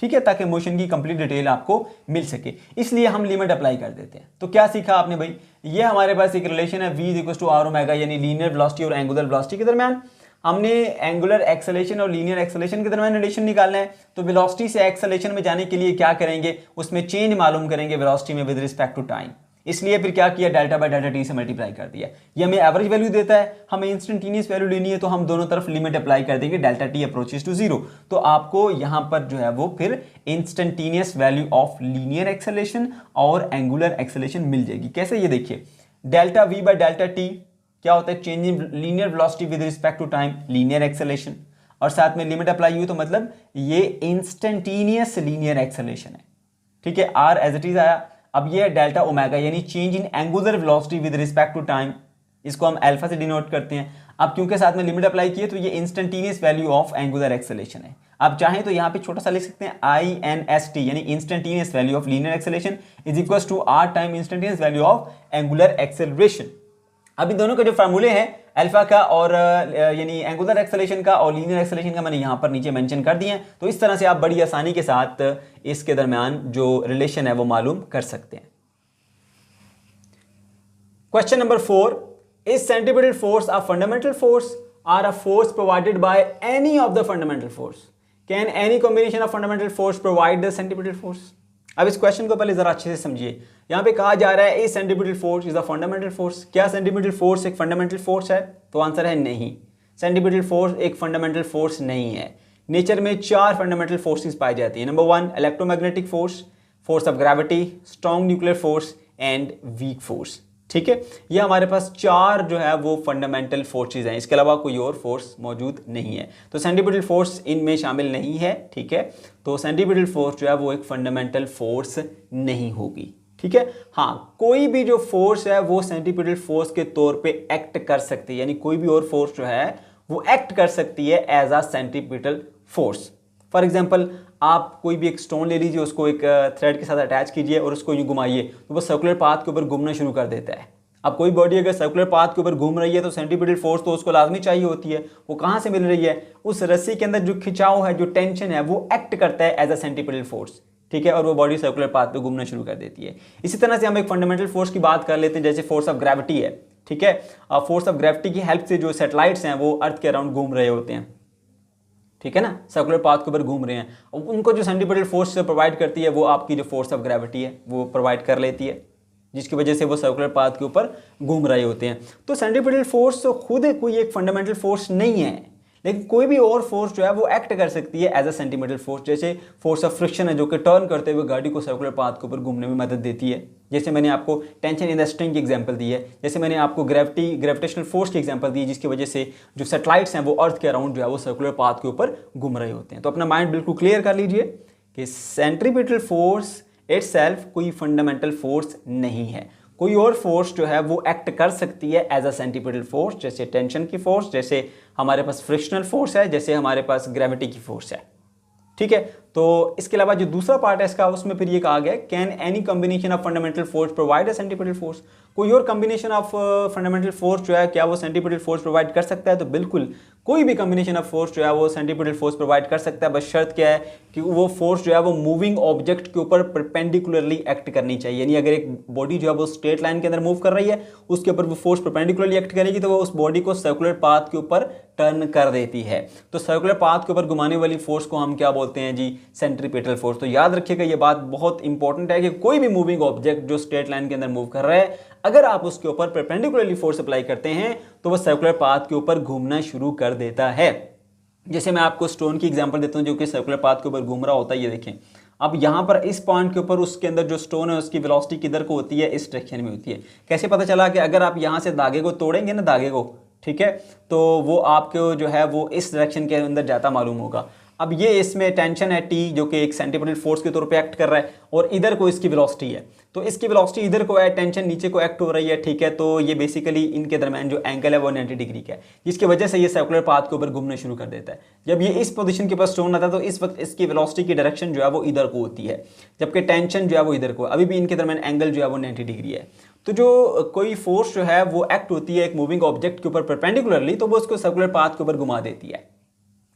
ठीक है, ताकि मोशन की कंप्लीट डिटेल आपको मिल सके, इसलिए हम लिमिट अप्लाई कर देते हैं। तो क्या सीखा आपने भाई, ये हमारे पास एक रिलेशन है v equals to R omega, यानी लीनियर वेलोसिटी और एंगुलर वेलोसिटी के दरमियान हमने एंगुलर एक्सेलरेशन और लीनियर एक्सेलरेशन के दरमियान रिलेशन निकालना है। तो वेलोसिटी से एक्सेलरेशन में जाने के लिए क्या करेंगे, उसमें चेंज मालूम करेंगे वेलोसिटी में विद रिस्पेक्ट टू टाइम, इसलिए फिर क्या किया, डेल्टा बाय डेल्टा टी से मल्टीप्लाई कर दिया। ये हमें एवरेज वैल्यू देता है, हमें इंस्टेंटेनियस वैल्यू लेनी है तो हम दोनों तरफ लिमिट अप्लाई कर देंगे delta T approaches to zero, तो आपको यहां पर जो है वो फिर instantaneous value of linear acceleration और एंगुलर एक्सेलरेशन मिल जाएगी। कैसे, ये देखिए, delta V by delta T क्या होता है, change in linear velocity with respect to time, linear acceleration, और साथ में लिमिट अप्लाई हुई तो मतलब ये इंस्टेंटेनियस लीनियर एक्सेलरेशन है, ठीक है। आर एज इट इज आया। अब ये डेल्टा ओमेगा यानी change in angular velocity with respect to time, इसको हम अल्फा से डिनोट करते हैं। अब क्योंकि साथ में लिमिट अप्लाई की है तो ये instantaneous value of angular acceleration है। आप चाहें तो यहाँ पे छोटा सा लिख सकते हैं INST यानी instantaneous value of linear acceleration is equals to r time instantaneous value of angular acceleration. अब इन दोनों के जो फार्मूले हैं अल्फा का और यानी एंगुलर एक्सेलरेशन का और लीनियर एक्सेलरेशन का मैंने यहाँ पर नीचे मेंशन कर दिए हैं, तो इस तरह से आप बड़ी आसानी के साथ इसके दरमियान जो रिलेशन है वो मालूम कर सकते हैं। Question number 4, is centripetal force a fundamental force or a force provided by any of the fundamental force, can any combination of fundamental force provide the centripetal force. अब इस क्वेश्चन को पहले जरा अच्छे से समझिए। यहां पे कहा जा रहा है a centripetal force is a fundamental force, क्या सेंट्रीपिटल फोर्स एक फंडामेंटल फोर्स है? तो आंसर है नहीं, सेंट्रीपिटल फोर्स एक फंडामेंटल फोर्स नहीं है। नेचर में 4 फंडामेंटल फोर्सेस पाई जाती है। Number 1 electromagnetic force, force of gravity, strong nuclear force and weak force, ठीक है। ये हमारे पास 4 जो है वो फंडामेंटल फोर्सेस हैं, इसके अलावा कोई और फोर्स मौजूद नहीं है। तो सेंट्रीपिटल फोर्स इनमें शामिल नहीं है, ठीक है। तो सेंट्रीपिटल फोर्स जो है वो एक फंडामेंटल फोर्स नहीं होगी, ठीक है। हाँ, कोई भी जो फोर्स है वो सेंट्रीपिटल फोर्स के तौर पे एक्ट कर सकती है, यानी कोई भी और फोर्स जो है वो एक्ट कर सकती है as a centripetal force. For example, आप कोई भी एक स्टोन ले लीजिए, उसको एक थ्रेड के साथ अटैच कीजिए और उसको यूँ घुमाइए तो वो सर्कुलर पाथ के ऊपर घूमना शुरू कर देता है। अब कोई बॉडी अगर सर्कुलर पाथ के ऊपर घूम रही है तो सेंट्रीपिटल फोर्स तो उसको लाजमी चाहिए होती है, वो कहाँ से मिल रही है? उस रस्सी के अंदर जो खिंचाव है, जो टेंशन है, वो एक्ट करता है एज अ सेंट्रीपिटल फोर्स, ठीक है, और वो बॉडी सर्कुलर पाथ पे घूमना शुरू कर देती है। इसी तरह से हम एक फंडामेंटल फोर्स की बात कर लेते हैं, जैसे फोर्स ऑफ ग्रेविटी है, ठीक है। फोर्स ऑफ ग्रेविटी की हेल्प से जो सैटेलाइट्स हैं वो अर्थ के अराउंड घूम रहे होते हैं, ठीक है ना, सर्कुलर पाथ के ऊपर घूम रहे हैं, उनको जो सेंट्रीपिटल फोर्स प्रोवाइड करती है वो आपकी जो फोर्स ऑफ ग्रेविटी है वो प्रोवाइड कर लेती है, जिसकी वजह से वो सर्कुलर पाथ के ऊपर घूम रहे होते हैं। तो सेंट्रीपिटल फोर्स तो खुद कोई एक फंडामेंटल फोर्स नहीं है, लेकिन कोई भी और फोर्स जो है वो एक्ट कर सकती है एज अ सेंट्रीपिटल फोर्स। जैसे फोर्स ऑफ फ्रिक्शन है जो कि टर्न करते हुए गाड़ी को सर्कुलर पाथ के ऊपर घूमने में मदद देती है, जैसे मैंने आपको टेंशन इन द स्ट्रिंग की एग्जांपल दी है, जैसे मैंने आपको ग्रेविटेशनल फोर्स की एग्जांपल दी है, जिसकी वजह से जो सैटेलाइट्स हैं वो अर्थ के अराउंड जो है वो सर्कुलर पाथ के ऊपर घूम रहे होते हैं। तो अपना माइंड बिल्कुल क्लियर कर लीजिए कि सेंट्रीपिटल फोर्स इटसेल्फ कोई फंडामेंटल फोर्स नहीं है, कोई और फोर्स जो है वो एक्ट कर सकती है एज अ सेंट्रीपिटल फोर्स, जैसे टेंशन की फोर्स, जैसे हमारे पास फ्रिक्शनल फोर्स है, जैसे हमारे पास ग्रेविटी की फोर्स है, ठीक है। तो इसके अलावा जो दूसरा पार्ट है इसका, उसमें फिर ये कहा गया can any combination of fundamental force provide a centripetal force, कोई और कॉम्बिनेशन ऑफ फंडामेंटल फोर्स जो है क्या वो सेंट्रीपिटल फोर्स प्रोवाइड कर सकता है? तो बिल्कुल कोई भी कॉम्बिनेशन ऑफ फोर्स जो है वो सेंट्रीपिटल फोर्स प्रोवाइड कर सकता है, बस शर्त क्या है कि वो फोर्स जो है वो मूविंग ऑब्जेक्ट के ऊपर परपेंडिकुलरली एक्ट करनी चाहिए। यानी अगर एक बॉडी जो है वो स्ट्रेट लाइन के अंदर मूव कर रही है, उसके ऊपर वो फोर्स परपेंडिकुलरली एक्ट करेगी तो वो उस बॉडी को सर्कुलर पाथ के ऊपर टर्न कर देती है। तो सर्कुलर पाथ के ऊपर घुमाने वाली फोर्स को हम क्या बोलते हैं जी? Centripetal force. तो याद रखिएगा ये बात बहुत इंपॉर्टेंट है कि कोई भी मूविंग ऑब्जेक्ट जो स्ट्रेट लाइन के अंदर मूव कर रहा है, अगर आप उसके ऊपर परपेंडिकुलरली फोर्स अप्लाई करते हैं तो वो सर्कुलर पाथ के ऊपर घूमना शुरू कर देता है। जैसे मैं आपको स्टोन की एग्जांपल देता हूं जो कि सर्कुलर पाथ के ऊपर घूम रहा होता है, ये देखें। अब यहां पर इस पॉइंट के ऊपर उसके अंदर जो स्टोन है उसकी वेलोसिटी किधर को होती है? इस डायरेक्शन में होती है। कैसे पता चला? कि अगर आप यहां से धागे को तोड़ेंगे ना, धागे को, ठीक है, तो वो आपको जो है वो इस डायरेक्शन के अंदर जाता मालूम होगा। अब ये इसमें टेंशन है टी जो कि एक सेंट्रीपिटल फोर्स के तौर पे एक्ट कर रहा है, और इधर को इसकी वेलोसिटी है, तो इसकी वेलोसिटी इधर को है, टेंशन नीचे को एक्ट हो रही है, ठीक है। तो ये बेसिकली इनके दरमियान जो एंगल है वो 90 डिग्री का है, जिसकी वजह से ये सर्कुलर पाथ के ऊपर घूमना शुरू कर देता है। जब ये इस पोजीशन के पास स्टोन आता है तो इस वक्त इसकी वेलोसिटी की डायरेक्शन जो है वो इधर को होती है, जबकि टेंशन जो है वो इधर को। अभी भी इनके दरमियान एंगल जो है वो 90 डिग्री है। तो जो कोई फोर्स जो है वो एक्ट होती है एक मूविंग ऑब्जेक्ट के ऊपर परपेंडिकुलरली, तो वो उसको सर्कुलर पाथ के ऊपर घुमा देती है,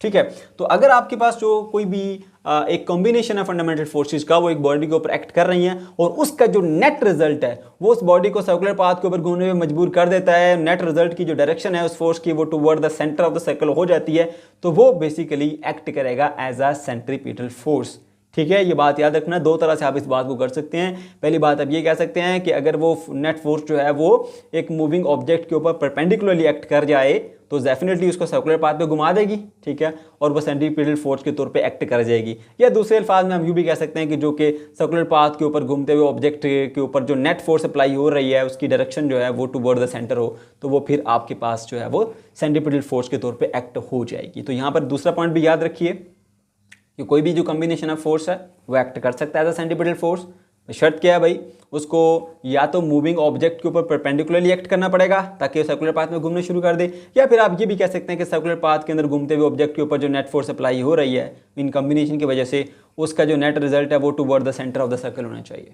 ठीक है। तो अगर आपके पास जो कोई भी एक कॉम्बिनेशन है फंडामेंटल फोर्सेस का, वो एक बॉडी के ऊपर एक्ट कर रही हैं और उसका जो नेट रिजल्ट है वो उस बॉडी को सर्कुलर पाथ के ऊपर घूमने में मजबूर कर देता है, नेट रिजल्ट की जो डायरेक्शन है उस फोर्स की वो toward the centre of the circle हो जाती है, तो वो बेसिकली एक्ट करेगा एज अ सेंट्रीपिटल फोर्स, ठीक है। ये बात याद रखना, दो तरह से आप इस बात को कर सकते हैं। पहली बात आप ये कह सकते हैं कि अगर वो नेट फोर्स जो है वो एक मूविंग ऑब्जेक्ट के ऊपर परपेंडिकुलरली एक्ट कर जाए तो डेफिनेटली उसको सर्कुलर पाथ पे घुमा देगी, ठीक है, और वो सेंट्रीपिटल फोर्स के तौर पे एक्ट कर जाएगी। या दूसरे अल्फाज में हम यूँ भी कह सकते हैं कि जो कि सर्कुलर पाथ के ऊपर घूमते हुए ऑब्जेक्ट के ऊपर जो नेट फोर्स अप्लाई हो रही है उसकी डायरेक्शन जो है वो टुवर्ड द सेंटर हो, तो वो फिर आपके पास जो है वो सेंट्रीपिटल फोर्स के तौर पर एक्ट हो जाएगी। तो यहाँ पर दूसरा पॉइंट भी याद रखिए कि कोई भी जो कॉम्बिनेशन ऑफ फोर्स है वो एक्ट कर सकता है एज अ सेंट्रीपिटल फोर्स। शर्त क्या है भाई? उसको या तो मूविंग ऑब्जेक्ट के ऊपर परपेंडिकुलरली एक्ट करना पड़ेगा ताकि सर्कुलर पाथ में घूमने शुरू कर दे, या फिर आप ये भी कह सकते हैं कि सर्कुलर पाथ के अंदर घूमते हुए ऑब्जेक्ट के ऊपर जो नेट फोर्स अप्लाई हो रही है इन कॉम्बिनेशन की वजह से उसका जो नेट रिजल्ट है वो toward the centre of the circle होना चाहिए,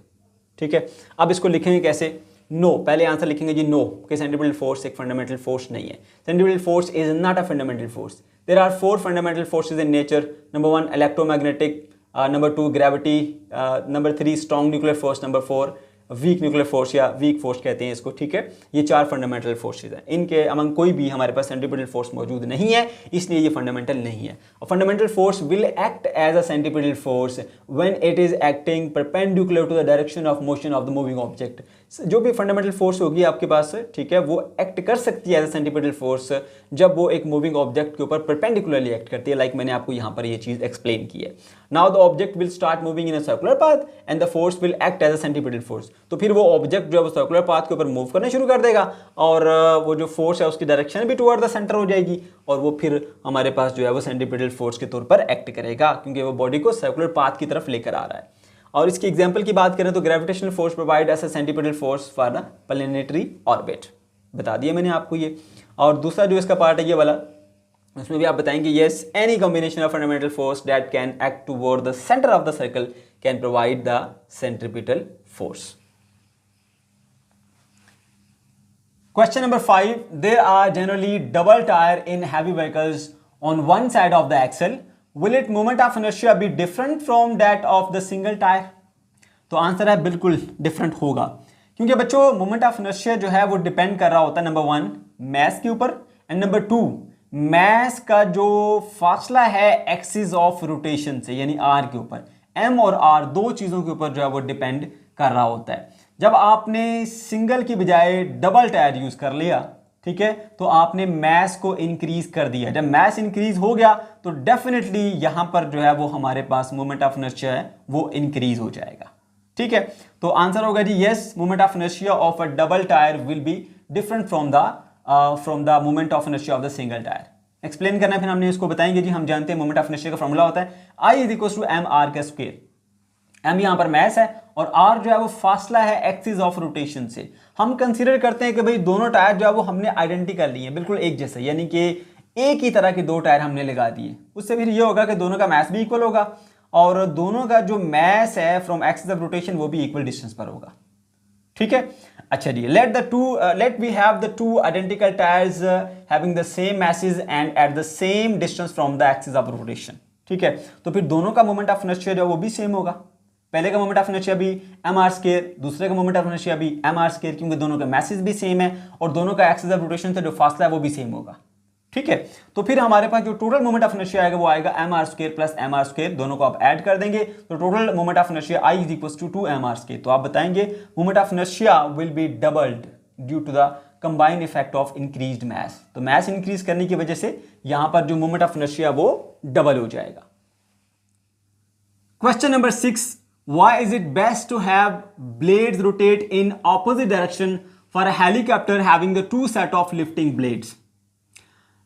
ठीक है। अब इसको लिखेंगे कैसे? नो, पहले आंसर लिखेंगे जी नो, कि सेंट्रीपिटल फोर्स एक फंडामेंटल फोर्स नहीं है। Centripetal force is not a fundamental force. There are 4 fundamental forces in nature. Number 1 electromagnetic, number 2 gravity, number 3 strong nuclear force, number 4 weak nuclear force या weak force कहते हैं इसको, ठीक है। ये 4 फंडामेंटल फोर्सेज हैं, इनके अमंग कोई भी हमारे पास सेंट्रीपिटल फोर्स मौजूद नहीं है, इसलिए ये फंडामेंटल नहीं है। और fundamental force will act as a centripetal force when it is acting perpendicular to the direction of motion of the moving object. जो भी फंडामेंटल फोर्स होगी आपके पास, ठीक है, वो एक्ट कर सकती है एज अ सेंट्रीपिटल फोर्स जब वो एक मूविंग ऑब्जेक्ट के ऊपर परपेंडिकुलरली एक्ट करती है, लाइक मैंने आपको यहाँ पर ये चीज एक्सप्लेन की है। Now the object will start moving in a circular path and the force will act as a centripetal force. तो फिर वो ऑब्जेक्ट जो है वो सर्कुलर पाथ के ऊपर मूव करना शुरू कर देगा और वो जो फोर्स है उसकी डायरेक्शन भी टुवर्ड द सेंटर हो जाएगी, और वो फिर हमारे पास जो है वो सेंट्रीपिटल फोर्स के तौर पर एक्ट करेगा, क्योंकि वो बॉडी को सर्कुलर पाथ की तरफ लेकर आ रहा है। और इसकी एग्जांपल की बात करें तो gravitational force provide as a centripetal force for the planetary orbit, बता दिया मैंने आपको ये। और दूसरा जो इसका पार्ट है ये वाला, उसमें भी आप बताएंगे yes any combination of fundamental force that can act toward the centre of the circle can provide the centripetal force. Question number 5. There are generally double tire in heavy vehicles on one side of the axle. Will its moment of inertia be different from that of the single tire? तो answer है बिल्कुल different होगा, क्योंकि बच्चों moment of inertia जो है वो depend कर रहा होता है नंबर 1 मैस के ऊपर एंड नंबर 2 मैस का जो फासला है एक्सिस ऑफ रोटेशन से यानी आर के ऊपर। एम और आर दो चीजों के ऊपर जो है वो डिपेंड कर रहा होता है। जब आपने सिंगल की बजाय डबल टायर यूज कर लिया, ठीक है, तो आपने मैस को इंक्रीज कर दिया। जब मैस इंक्रीज हो गया तो डेफिनेटली यहां पर जो है वो हमारे पास मोमेंट ऑफ इनर्शिया है वो इंक्रीज हो जाएगा, ठीक है। तो आंसर होगा जी yes, moment of inertia of a double tyre will be different from the moment of inertia of the single tyre. Explain करना है फिर हमने इसको बताएंगे जी। हम जानते हैं मोमेंट ऑफ इनर्शिया का फॉर्मूला होता है I is equal to M R का स्क्वायर। एम यहां पर मैस है और आर जो है वो फासला है एक्सिस ऑफ रोटेशन से। हम कंसीडर करते हैं कि भाई दोनों टायर जो है वो हमने आइडेंटिकल लिए हैं, बिल्कुल एक जैसे, यानी कि एक ही तरह के दो टायर हमने लगा दिए, उससे फिर ये होगा कि दोनों का मास भी इक्वल होगा और दोनों का जो मास है फ्रॉम एक्सिस ऑफ रोटेशन वो भी इक्वल डिस्टेंस पर होगा। ठीक है, अच्छा जी, let we have the two identical tyres having the same masses and at the same distance from the axis of rotation. ठीक है, तो फिर दोनों का मोमेंट ऑफ इनर्शिया जो वो भी सेम होगा। पहले का मोमेंट ऑफ इनर्शिया भी mr², दूसरे का मोमेंट ऑफ इनर्शिया भी mr², क्योंकि दोनों के masses भी सेम है और दोनों का एक्सिस ऑफ रोटेशन से जो फासला है वो भी सेम होगा। ठीक है, तो फिर हमारे पास जो टोटल मोमेंट ऑफ इनर्शिया आएगा वो आएगा mr² प्लस mr², दोनों को आप ऐड कर देंगे तो total moment of inertia I is equal to 2mr²। तो आप बताएंगे moment of inertia will be doubled due to the combined effect of increased mass. तो मास इंक्रीज करने की वजह से यहां पर जो मोमेंट ऑफ इनर्शिया वो डबल हो जाएगा। Question number 6, why is it best to have blades rotate in opposite direction for a helicopter having the two set of lifting blades?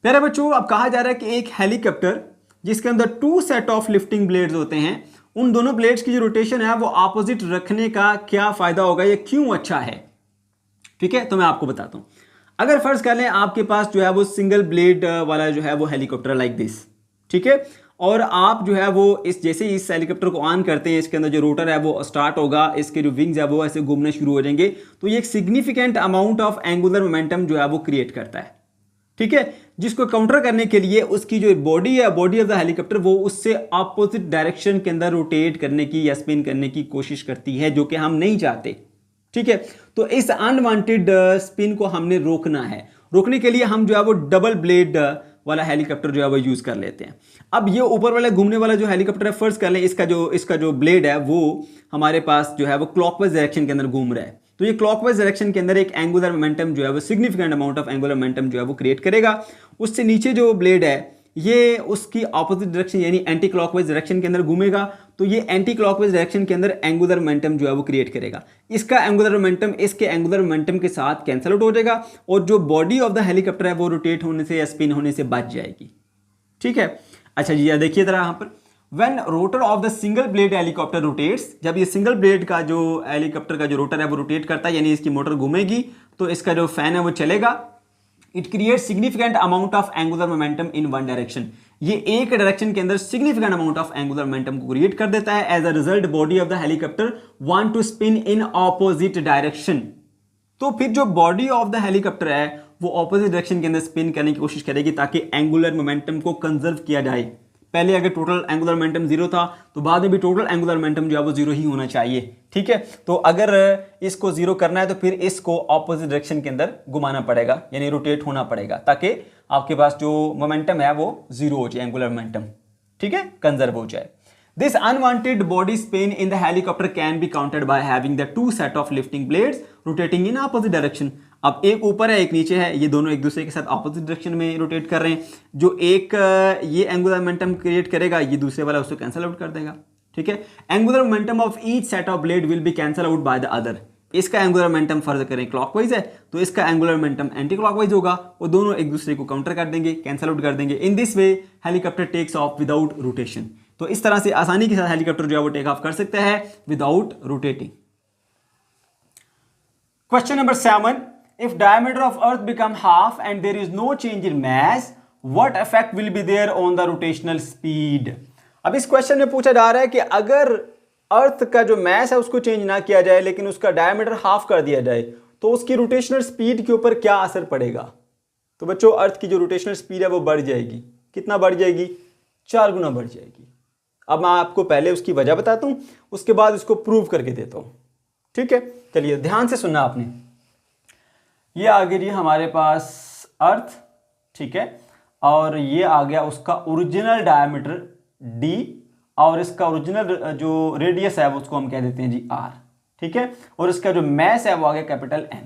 प्यारे बच्चों, अब कहा जा रहा है कि एक हेलीकॉप्टर जिसके अंदर two set of lifting blades होते हैं, उन दोनों ब्लेड्स की जो रोटेशन है वो ऑपोजिट रखने का क्या फायदा होगा, ये क्यों अच्छा है। ठीक है, तो मैं आपको बताता हूं। अगर फर्ज कर लें आपके पास जो है वो सिंगल ब्लेड वाला जो है वो हेलीकॉप्टर लाइक दिस, ठीक है, और आप जो है वो जैसे ही इस हेलीकॉप्टर को ऑन करते हैं, इसके अंदर जो रोटर है वो स्टार्ट होगा, इसके जो विंग्स है वो ऐसे घूमने शुरू हो जाएंगे, तो ये एक significant amount of angular momentum जो है वो क्रिएट करता है। ठीक है, जिसको काउंटर करने के लिए उसकी जो बॉडी है, बॉडी ऑफ द हेलीकॉप्टर, वो उससे ऑपोजिट डायरेक्शन के अंदर रोटेट करने की या स्पिन करने की कोशिश करती है, जो कि हम नहीं चाहते। ठीक है, तो इस अनवांटेड स्पिन को हमने रोकना है। रोकने के लिए हम जो है वो डबल ब्लेड वाला हेलीकॉप्टर जो है वो यूज कर लेते हैं। अब ये ऊपर वाला घूमने वाला जो हेलीकॉप्टर है, फर्ज कर लें इसका जो ब्लेड है वो हमारे पास जो है वो क्लॉकवाइज डायरेक्शन के अंदर घूम रहा है, तो ये क्लॉकवाइज डायरेक्शन के अंदर एक एंगुलर मोमेंटम जो है वो significant amount of angular momentum जो है वो क्रिएट करेगा। उससे नीचे जो ब्लेड है ये उसकी ऑपोजिट डायरेक्शन यानी एंटी क्लॉकवाइज डायरेक्शन के अंदर घूमेगा, तो ये एंटी क्लॉकवाइज डायरेक्शन के अंदर एंगुलर मोमेंटम जो है वो क्रिएट करेगा। इसका एंगुलर मोमेंटम इसके एंगुलर मोमेंटम के साथ कैंसिल आउट हो जाएगा और जो बॉडी ऑफ द हेलीकॉप्टर है वो रोटेट होने से या स्पिन होने से बच जाएगी। ठीक है, अच्छा जी, देखिए जरा यहाँ पर, When rotor of the single blade helicopter rotates, जब ये सिंगल ब्लेड का जो हेलीकॉप्टर का जो रोटर है वो रोटेट करता है, यानी इसकी मोटर घूमेगी तो इसका जो फैन है वो चलेगा। It create significant amount of angular momentum in one direction, ये एक डायरेक्शन के अंदर significant amount of angular momentum को क्रिएट कर देता है। As a result body of the helicopter want to spin in opposite direction, तो फिर जो बॉडी ऑफ द हेलीकॉप्टर है वो ऑपोजिट डायरेक्शन के अंदर स्पिन करने की कोशिश करेगी ताकि एंगुलर मोमेंटम को कंजर्व किया जाए। पहले अगर टोटल एंगुलर मोमेंटम जीरो था तो बाद में भी टोटल एंगुलर मोमेंटम जो है वो जीरो ही होना चाहिए। ठीक है, तो अगर इसको जीरो करना है तो फिर इसको ऑपोजिट डायरेक्शन के अंदर घुमाना पड़ेगा, यानी रोटेट होना पड़ेगा, ताकि आपके पास जो मोमेंटम है वो जीरो हो जाए, एंगुलर मोमेंटम, ठीक है, कंजर्व हो जाए। This unwanted body spin in the helicopter can be countered by having the two set of lifting blades rotating in opposite direction. अब एक ऊपर है एक नीचे है, ये दोनों एक दूसरे के साथ ऑपोजिट डायरेक्शन में रोटेट कर रहे हैं। जो एक ये एंगुलर मोमेंटम क्रिएट करेगा, ये दूसरे वाला उसको कैंसिल आउट कर देगा। ठीक है, angular momentum of each set of blade will be cancel out by the other. इसका एंगुलर मोमेंटम फर्ज करें क्लॉकवाइज है तो इसका एंगुलर मोमेंटम एंटी क्लॉकवाइज होगा, वो दोनों एक दूसरे को काउंटर कर देंगे, कैंसिल आउट कर देंगे। In this way helicopter takes off without rotation, तो इस तरह से आसानी के साथ हेलीकॉप्टर जो है वो टेक ऑफ कर सकता है without rotating. Question number 7, if diameter of earth become half and there is no change in mass, what effect will be there on the rotational speed? अब इस क्वेश्चन में पूछा जा रहा है कि अगर अर्थ का जो मैस है उसको चेंज ना किया जाए लेकिन उसका डायमीटर हाफ कर दिया जाए तो उसकी रोटेशनल स्पीड के ऊपर क्या असर पड़ेगा। तो बच्चों अर्थ की जो रोटेशनल स्पीड है वो बढ़ जाएगी। कितना बढ़ जाएगी? 4 गुना बढ़ जाएगी। अब मैं आपको पहले उसकी वजह बताता हूं, उसके बाद इसको प्रूव करके देता हूं। ठीक है, चलिए ध्यान से सुनना आपने। ये आ गई जी हमारे पास अर्थ, ठीक है, और ये आ गया उसका ओरिजिनल डायमीटर d और इसका ओरिजिनल जो रेडियस है उसको हम कह देते हैं जी r, ठीक है, और इसका जो मैस है वो आ गया कैपिटल N।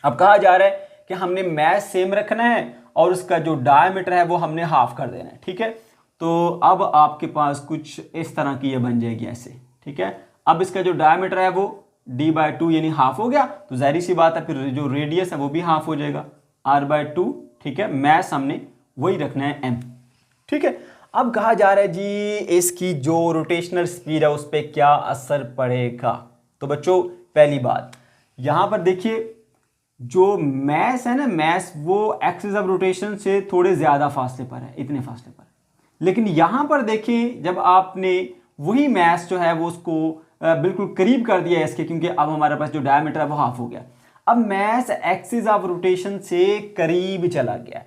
अब कहा जा रहा है कि हमने मैस सेम रखना है और इसका जो डायमीटर है वो हमने हाफ कर देना है। ठीक है, तो अब आपके पास कुछ इस तरह की ये बन जाएगी ऐसे। ठीक है, अब इसका जो डायमीटर है वो d/2 यानी हाफ हो गया, तो जाहिर सी बात है फिर जो रेडियस है वो भी हाफ हो जाएगा, r/2। ठीक है, मैस हमने वही रखना है m। ठीक है, अब कहा जा रहा है जी इसकी जो रोटेशनल स्पीड है उस पर क्या असर पड़ेगा। तो बच्चों पहली बात यहां पर देखिए जो मैस है ना, मैस वो एक्सिस ऑफ रोटेशन से थोड़े ज्यादा फासले पर है, इतने फासले पर। लेकिन यहां पर देखिए जब आपने वही मैस जो है वो उसको बिल्कुल करीब कर दिया है इसके, क्योंकि अब हमारे पास जो डायमीटर है वो हाफ हो गया। अब मैस एक्सिस ऑफ रोटेशन से करीब चला गया।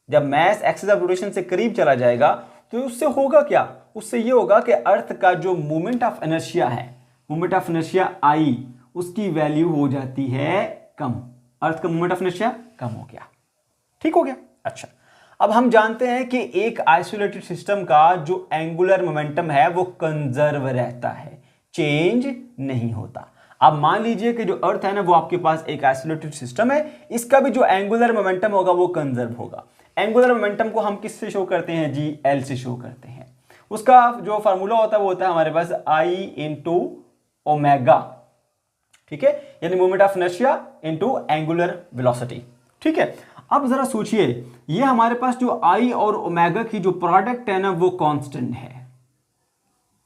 जब मैस एक्सिस ऑफ रोटेशन से करीब चला जाएगा तो उससे होगा क्या, उससे ये होगा कि अर्थ का जो मोमेंट ऑफ इनर्शिया है, मोमेंट ऑफ इनर्शिया आई, उसकी वैल्यू हो जाती है कम। अर्थ का मोमेंट ऑफ इनर्शिया कम हो गया। ठीक हो गया। अच्छा, अब हम जानते हैं कि एक आइसोलेटेड सिस्टम का जो एंगुलर मोमेंटम है वो कंजर्व रहता है, चेंज नहीं होता। अब मान लीजिए कि जो अर्थ है ना वो आपके पास एक आइसोलेटेड सिस्टम है, इसका भी जो एंगुलर मोमेंटम होगा वो कंजर्व होगा। एंगुलर मोमेंटम को हम किससे शो करते हैं जी, एल से शो करते हैं। उसका जो फार्मूला होता है वो होता है हमारे पास आई इंटू ओमेगा, ठीक है, यानी moment of inertia into angular velocity. ठीक है, अब जरा सोचिए ये हमारे पास जो आई और ओमेगा की जो प्रोडक्ट है ना वो कांस्टेंट है।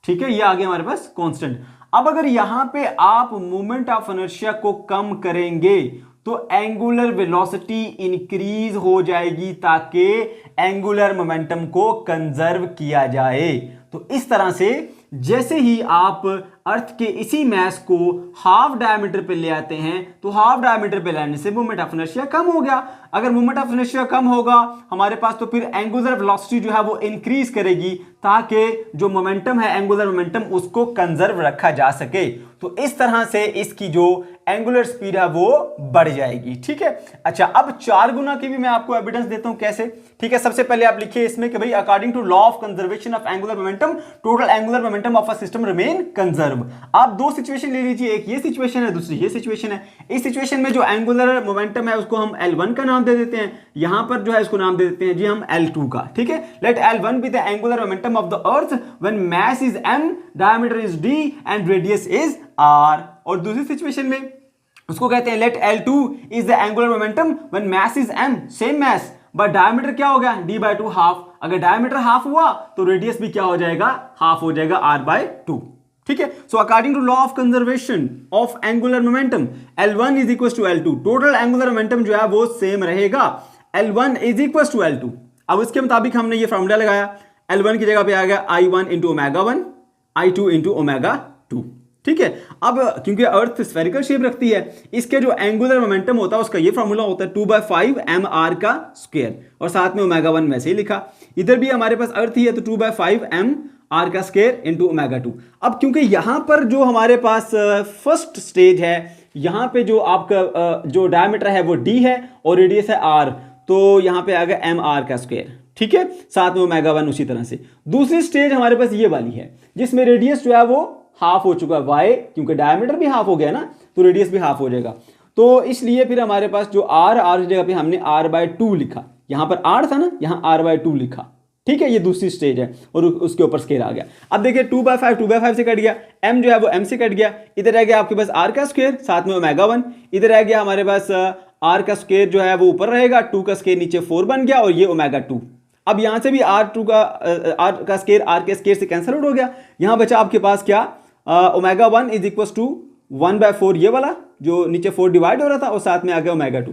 ठीक है, ये आ गया हमारे पास कांस्टेंट। अब अगर यहां पे आप मोमेंट ऑफ इनर्शिया को कम करेंगे तो एंगुलर वेलोसिटी इंक्रीज हो जाएगी ताकि एंगुलर मोमेंटम को कंजर्व किया जाए। तो इस तरह से जैसे ही आप अर्थ के इसी मैस को हाफ डायमीटर पे ले आते हैं तो हाफ डायमीटर पे लाने से मोमेंट ऑफ इनर्शिया कम हो गया। अगर मोमेंट ऑफ इनर्शिया कम होगा हमारे पास तो फिर एंगुलर वेलोसिटी जो है वो इंक्रीज करेगी ताकि जो मोमेंटम है एंगुलर मोमेंटम उसको कंजर्व रखा जा सके। तो इस तरह से इसकी जो एंगुलर स्पीड है वो बढ़ जाएगी। ठीक है, अच्छा अब 4 गुना की भी मैं आपको एविडेंस देता हूं कैसे। ठीक है, सबसे पहले आप लिखिए इसमें कि भाई according to law of conservation of angular momentum total angular momentum of a system remain conserve. आप दो सिचुएशन ले लीजिए, एक ये सिचुएशन है दूसरी ये सिचुएशन है। इस सिचुएशन में जो एंगुलर मोमेंटम है उसको हम L1 का नाम दे देते हैं, यहां पर जो है इसको नाम दे देते हैं जी हम L2 का। ठीक है, let L1 be the angular momentum of the earth when mass is m, diameter is d and radius is r। और दूसरी सिचुएशन में उसको कहते हैं let L2 is the angular momentum when mass is m, same mass but diameter क्या हो गया d/2 half. अगर डायमीटर हाफ हुआ तो रेडियस भी क्या हो जाएगा, हाफ हो जाएगा r/2। ठीक है, so according to law of conservation of angular momentum L1 is equal to L2, total angular momentum जो है वो सेम रहेगा, L1 is equal to L2। अब इसके मुताबिक हमने ये फॉर्मूला लगाया, L1 की जगह पे आ गया I1 into omega 1, I2 into omega 2। ठीक है, अब क्योंकि अर्थ स्फेरिकल शेप रखती है इसके जो एंगुलर मोमेंटम होता है उसका ये फॉर्मूला होता है 2/5 mr का स्क्वायर, और साथ में ओमेगा 1 वैसे ही लिखा। इधर भी हमारे पास अर्थ ही है तो 2/5 mr का स्क्वायर इंटू ओमेगा 2। अब क्योंकि यहां पर जो हमारे पास फर्स्ट स्टेज है, यहां पे जो आपका जो डायमीटर है वो d है और रेडियस है r, तो यहां पे आ गया mr का स्क्वायर। ठीक है, साथ में ओमेगा 1 उसी तरह से। दूसरी स्टेज हमारे पास ये वाली है जिसमें रेडियस जो है वो हाफ हो चुका है, वाई क्योंकि डायमीटर भी हाफ हो गया ना तो रेडियस भी हाफ हो जाएगा। तो इसलिए फिर हमारे पास जो r की जगह पे हमने r/2 लिखा, यहां पर r था ना, यहां r/2 लिखा। ठीक है, ये दूसरी स्टेज है और उसके ऊपर स्केल आ गया। अब देखिए 2/5 से कट गया, m जो है वो m से कट गया, इधर रह गया आपके पास r का स्क्वायर साथ में ओमेगा 1, इधर रह गया हमारे पास r का स्क्वायर जो है वो ऊपर रहेगा, 2 का स्क्वायर नीचे 4 बन गया और ये ओमेगा 2। अब यहां से भी r का स्क्वायर r के स्क्वायर से कैंसिल आउट हो गया, यहां बचा आपके पास क्या, ओमेगा 1 इज इक्वल टू 1/4 ये वाला जो नीचे 4 डिवाइड हो रहा था और साथ में आ गया ओमेगा 2।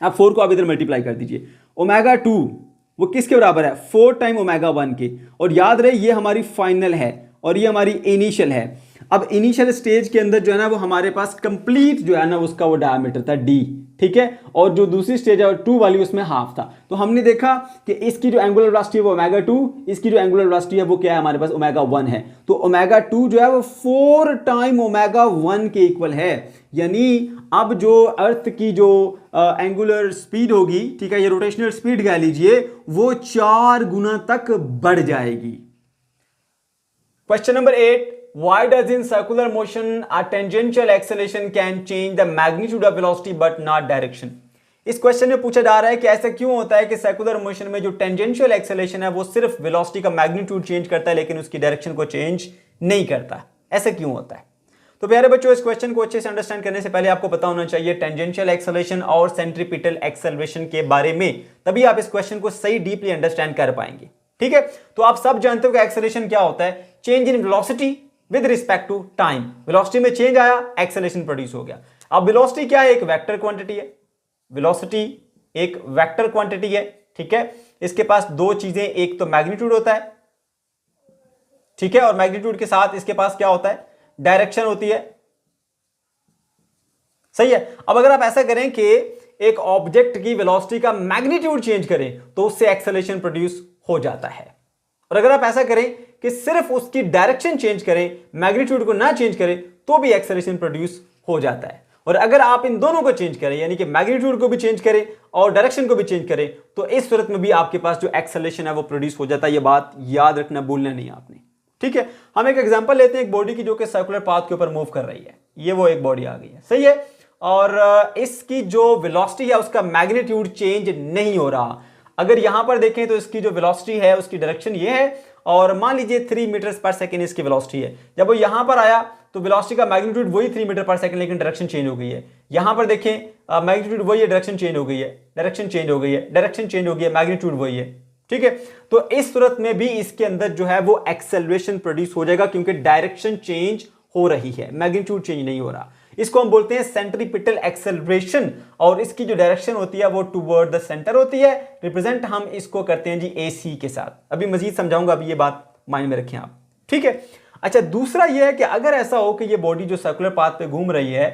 अब 4 को आप इधर मल्टीप्लाई कर दीजिए, ओमेगा 2 वो किसके बराबर है, 4 टाइम ओमेगा 1 के। और याद रहे ये हमारी फाइनल है और ये हमारी इनिशियल है। अब इनिशियल स्टेज के अंदर जो है ना वो हमारे पास कंप्लीट जो है ना उसका वो डायमीटर था d। ठीक है, और जो दूसरी स्टेज है 2 वाली उसमें हाफ था। तो हमने देखा कि इसकी जो एंगुलर वेलोसिटी है वो ओमेगा 2, इसकी जो एंगुलर वेलोसिटी है वो क्या है हमारे पास ओमेगा 1 है। तो ओमेगा 2 जो है वो 4 टाइम ओमेगा 1 के इक्वल है। यानी अब जो अर्थ की जो एंगुलर स्पीड होगी, ठीक है, ये रोटेशनल स्पीड कह लीजिए, वो 4 गुना तक बढ़ जाएगी। Question number 8, why does in circular motion a tangential acceleration can change the magnitude of velocity but not direction? इस क्वेश्चन में पूछा जा रहा है कि ऐसा क्यों होता है कि सर्कुलर मोशन में जो टेंजेंशियल एक्सेलरेशन है वो सिर्फ वेलोसिटी का मैग्नीट्यूड चेंज करता है लेकिन उसकी डायरेक्शन को चेंज नहीं करता, ऐसा क्यों होता है। तो प्यारे बच्चों, इस क्वेश्चन को अच्छे से अंडरस्टैंड करने से पहले आपको पता होना चाहिए टेंजेंशियल एक्सेलरेशन और सेंट्रीपिटल एक्सेलरेशन के बारे में, तभी आप इस क्वेश्चन को सही डीपली अंडरस्टैंड कर पाएंगे। ठीक है, तो आप सब जानते हो कि एक्सेलरेशन क्या होता है, change in velocity with respect to time. Velocity में चेंज आया, एक्सेलरेशन प्रोड्यूस हो गया। अब वेलोसिटी क्या है, एक वेक्टर क्वांटिटी है। वेलोसिटी एक वेक्टर क्वांटिटी है, ठीक है, इसके पास दो चीजें, एक तो मैग्नीट्यूड होता है, ठीक है, और मैग्नीट्यूड के साथ इसके पास क्या होता है, डायरेक्शन होती है, सही है। अब अगर आप ऐसा करें कि एक ऑब्जेक्ट की वेलोसिटी का मैग्नीट्यूड चेंज करें तो उससे एक्सेलरेशन प्रोड्यूस हो जाता है, और अगर आप ऐसा करें कि सिर्फ उसकी डायरेक्शन चेंज करें, मैग्नीट्यूड को ना चेंज करें, तो भी एक्सेलरेशन प्रोड्यूस हो जाता है। और अगर आप इन दोनों को चेंज करें, यानी कि मैग्नीट्यूड को भी चेंज करें और डायरेक्शन को भी चेंज करें, तो इस सूरत में भी आपके पास जो एक्सेलरेशन है वो प्रोड्यूस हो जाता है। ये बात याद रखना, भूलना नहीं आपने, ठीक है। हम एक एग्जांपल लेते हैं एक बॉडी की जो कि सर्कुलर पाथ के ऊपर मूव कर रही है। ये वो एक बॉडी आ गई है, सही है, और इसकी जो वेलोसिटी है उसका मैग्नीट्यूड चेंज नहीं हो रहा। अगर यहां पर देखें तो इसकी जो वेलोसिटी है उसकी डायरेक्शन ये है, और मान लीजिए 3 मीटर पर सेकेंड इसकी वेलोसिटी है। जब वो यहां पर आया तो वेलोसिटी का मैग्नीट्यूड वही 3 मीटर पर सेकेंड, लेकिन डायरेक्शन चेंज हो गई है। यहां पर देखें मैग्नीट्यूड वही है, डायरेक्शन चेंज हो गई है, डायरेक्शन चेंज हो गई है, डायरेक्शन चेंज हो गई है, मैग्नीट्यूड वही है, ठीक है। तो इस सूरत में भी इसके अंदर जो है वो एक्सेलरेशन प्रोड्यूस हो जाएगा, क्योंकि डायरेक्शन चेंज हो रही है, मैग्नीट्यूड चेंज नहीं हो रहा। इसको हम बोलते हैं सेंट्रीपिटल एक्सेलरेशन, और इसकी जो डायरेक्शन होती है वो टुवर्ड द सेंटर होती है। रिप्रेजेंट हम इसको करते हैं जी AC के साथ। अभी मजीद समझाऊंगा, अभी ये बात माइंड में रखें आप, ठीक है। अच्छा, दूसरा ये है कि अगर ऐसा हो कि ये बॉडी जो सर्कुलर पाथ पे घूम रही है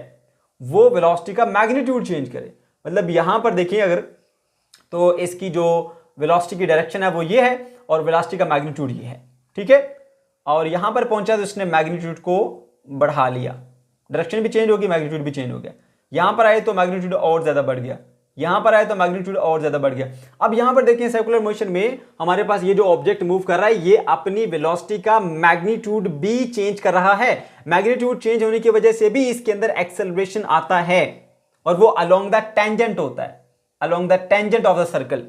वो वेलोसिटी का मैग्नीट्यूड चेंज करे, मतलब यहां पर देखिए अगर, तो इसकी जो वेलोसिटी की डायरेक्शन है वो ये है और वेलोसिटी का मैग्नीट्यूड ये है, ठीक है, और यहां पर पहुंचा तो इसने मैग्नीट्यूड को बढ़ा लिया, डायरेक्शन भी चेंज होगी, मैग्नीट्यूड भी चेंज हो गया। यहां पर आए तो मैग्नीट्यूड और ज्यादा बढ़ गया, यहां पर आए तो मैग्नीट्यूड और ज्यादा बढ़ गया। अब यहां पर देखिए सर्कुलर मोशन में हमारे पास ये जो ऑब्जेक्ट मूव कर रहा है ये अपनी वेलोसिटी का मैग्नीट्यूड भी चेंज कर रहा है। मैग्नीट्यूड चेंज होने की वजह से भी इसके अंदर एक्सेलरेशन आता है, और वो अलोंग द टेंजेंट होता है, along the tangent of the circle,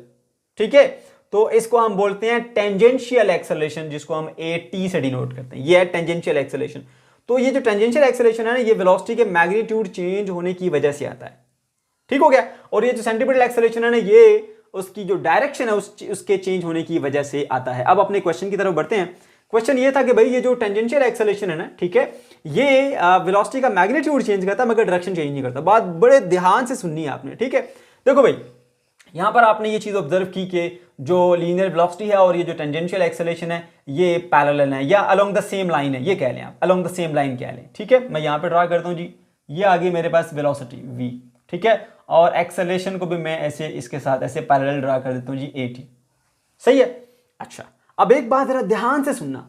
ठीक है। तो इसको हम बोलते हैं टेंजेंशियल एक्सेलरेशन, जिसको हम AT से डिनोट करते हैं, ये है टेंजेंशियल एक्सेलरेशन। तो ये जो टेंजेंशियल एक्सेलरेशन है ना, ये वेलोसिटी के मैग्नीट्यूड चेंज होने की वजह से आता है, ठीक हो गया। और ये जो सेंट्रीपिटल एक्सेलरेशन है ना, ये उसकी जो डायरेक्शन है उसके चेंज होने की वजह से आता है। अब अपने क्वेश्चन की तरफ बढ़ते हैं। क्वेश्चन ये था कि भाई ये जो टेंजेंशियल एक्सेलरेशन है ना, ठीक है, ये वेलोसिटी का मैग्नीट्यूड चेंज करता है मगर डायरेक्शन चेंज नहीं करता। बात बड़े ध्यान से सुननी है आपने, ठीक है। देखो भाई, यहां पर आपने ये चीज ऑब्जर्व की कि जो लीनियर वेलोसिटी है और ये जो टेंजेंशियल एक्सेलरेशन है ये पैरेलल है, या अलोंग द सेम लाइन है, ये कह लें आप, अलोंग द सेम लाइन कह लें, ठीक है। मैं यहां पे ड्रा करता हूं जी, ये आ गई मेरे पास वेलोसिटी v, ठीक है, और एक्सेलरेशन को भी मैं ऐसे इसके साथ ऐसे पैरेलल ड्रा कर देता हूं जी AT, सही है। अच्छा, अब एक बात जरा ध्यान से सुनना,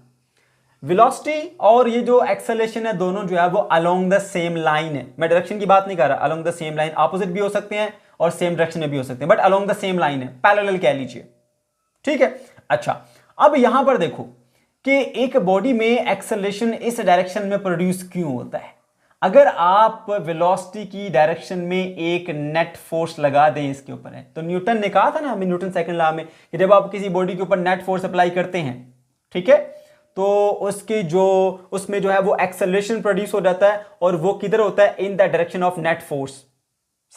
वेलोसिटी और ये जो एक्सेलरेशन है दोनों जो है वो अलोंग द सेम लाइन है। मैं डायरेक्शन की बात नहीं कर रहा, along the same line, opposite भी हो सकते हैं और सेम डायरेक्शन में भी हो सकते हैं, but along the same line है, पैरेलल कह लीजिए, ठीक है। अच्छा, अब यहां पर देखो कि एक बॉडी में एक्सेलरेशन इस डायरेक्शन में प्रोड्यूस क्यों होता है। अगर आप वेलोसिटी की डायरेक्शन में एक नेट फोर्स लगा दें इसके ऊपर है, तो न्यूटन ने कहा था ना हमें, न्यूटन सेकंड लॉ में, कि जब आप किसी बॉडी के ऊपर नेट फोर्स अप्लाई करते हैं, ठीक है, तो उसकी जो उसमें जो है वो एक्सेलरेशन प्रोड्यूस हो जाता है, और वो किधर होता है, इन the direction of net force,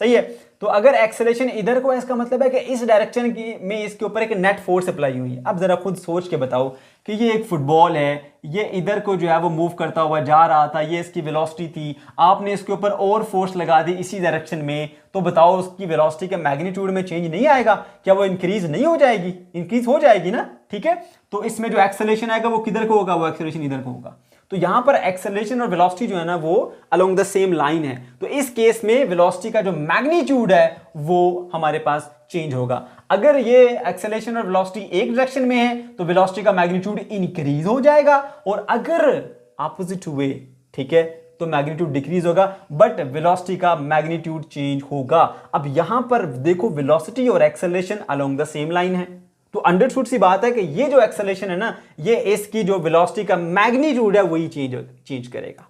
सही है। तो अगर एक्सेलरेशन इधर को है, इसका मतलब है कि इस डायरेक्शन की में इसके ऊपर एक नेट फोर्स अप्लाई हुई है। अब जरा खुद सोच के बताओ कि ये एक फुटबॉल है, ये इधर को जो है वो मूव करता हुआ जा रहा था, ये इसकी वेलोसिटी थी, आपने इसके ऊपर और फोर्स लगा दी इसी डायरेक्शन में, तो बताओ उसकी वेलोसिटी के मैग्नीट्यूड में चेंज नहीं आएगा क्या? वो इंक्रीज नहीं हो जाएगी? इंक्रीज हो जाएगी ना, ठीक है। तो इसमें जो एक्सेलरेशन आएगा वो किधर को होगा, वो एक्सेलरेशन इधर को होगा। तो यहां पर एक्सेलरेशन और वेलोसिटी जो है ना वो अलोंग द सेम लाइन है, तो इस केस में वेलोसिटी का जो मैग्नीट्यूड है वो हमारे पास चेंज होगा। अगर ये एक्सेलरेशन और वेलोसिटी एक डायरेक्शन में है तो वेलोसिटी का मैग्नीट्यूड इंक्रीज हो जाएगा, और अगर ऑपोजिट हुए, ठीक है, तो मैग्नीट्यूड डिक्रीज होगा, बट वेलोसिटी का मैग्नीट्यूड चेंज होगा। अब यहां पर देखो वेलोसिटी और acceleration along the same line है, तो अंडरस्टूड सी बात है कि ये जो एक्सेलरेशन है ना, ये इसकी जो वेलोसिटी का मैग्नीट्यूड है वही चेंज करेगा।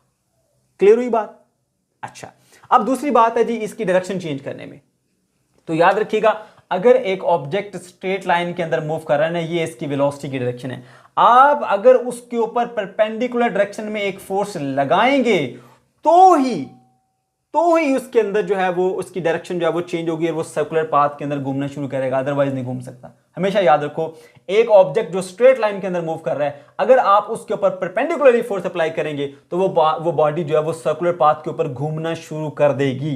क्लियर हुई बात? अच्छा, अब दूसरी बात है जी इसकी डायरेक्शन चेंज करने में। तो याद रखिएगा, अगर एक ऑब्जेक्ट स्ट्रेट लाइन के अंदर मूव कर रहा है ना, ये इसकी वेलोसिटी की डायरेक्शन है। आप अगर उसके ऊपर परपेंडिकुलर डायरेक्शन में एक फोर्स लगाएंगे तो ही उसके अंदर जो है वो उसकी डायरेक्शन जो है वो चेंज होगी और वो सर्कुलर पाथ के अंदर घूमना शुरू करेगा, अदरवाइज नहीं घूम सकता। हमेशा याद रखो, एक ऑब्जेक्ट जो स्ट्रेट लाइन के अंदर मूव कर रहा है, अगर आप उसके ऊपर परपेंडिकुलरली फोर्स अप्लाई करेंगे तो वो बॉडी जो है वो सर्कुलर पाथ के ऊपर घूमना शुरू कर देगी,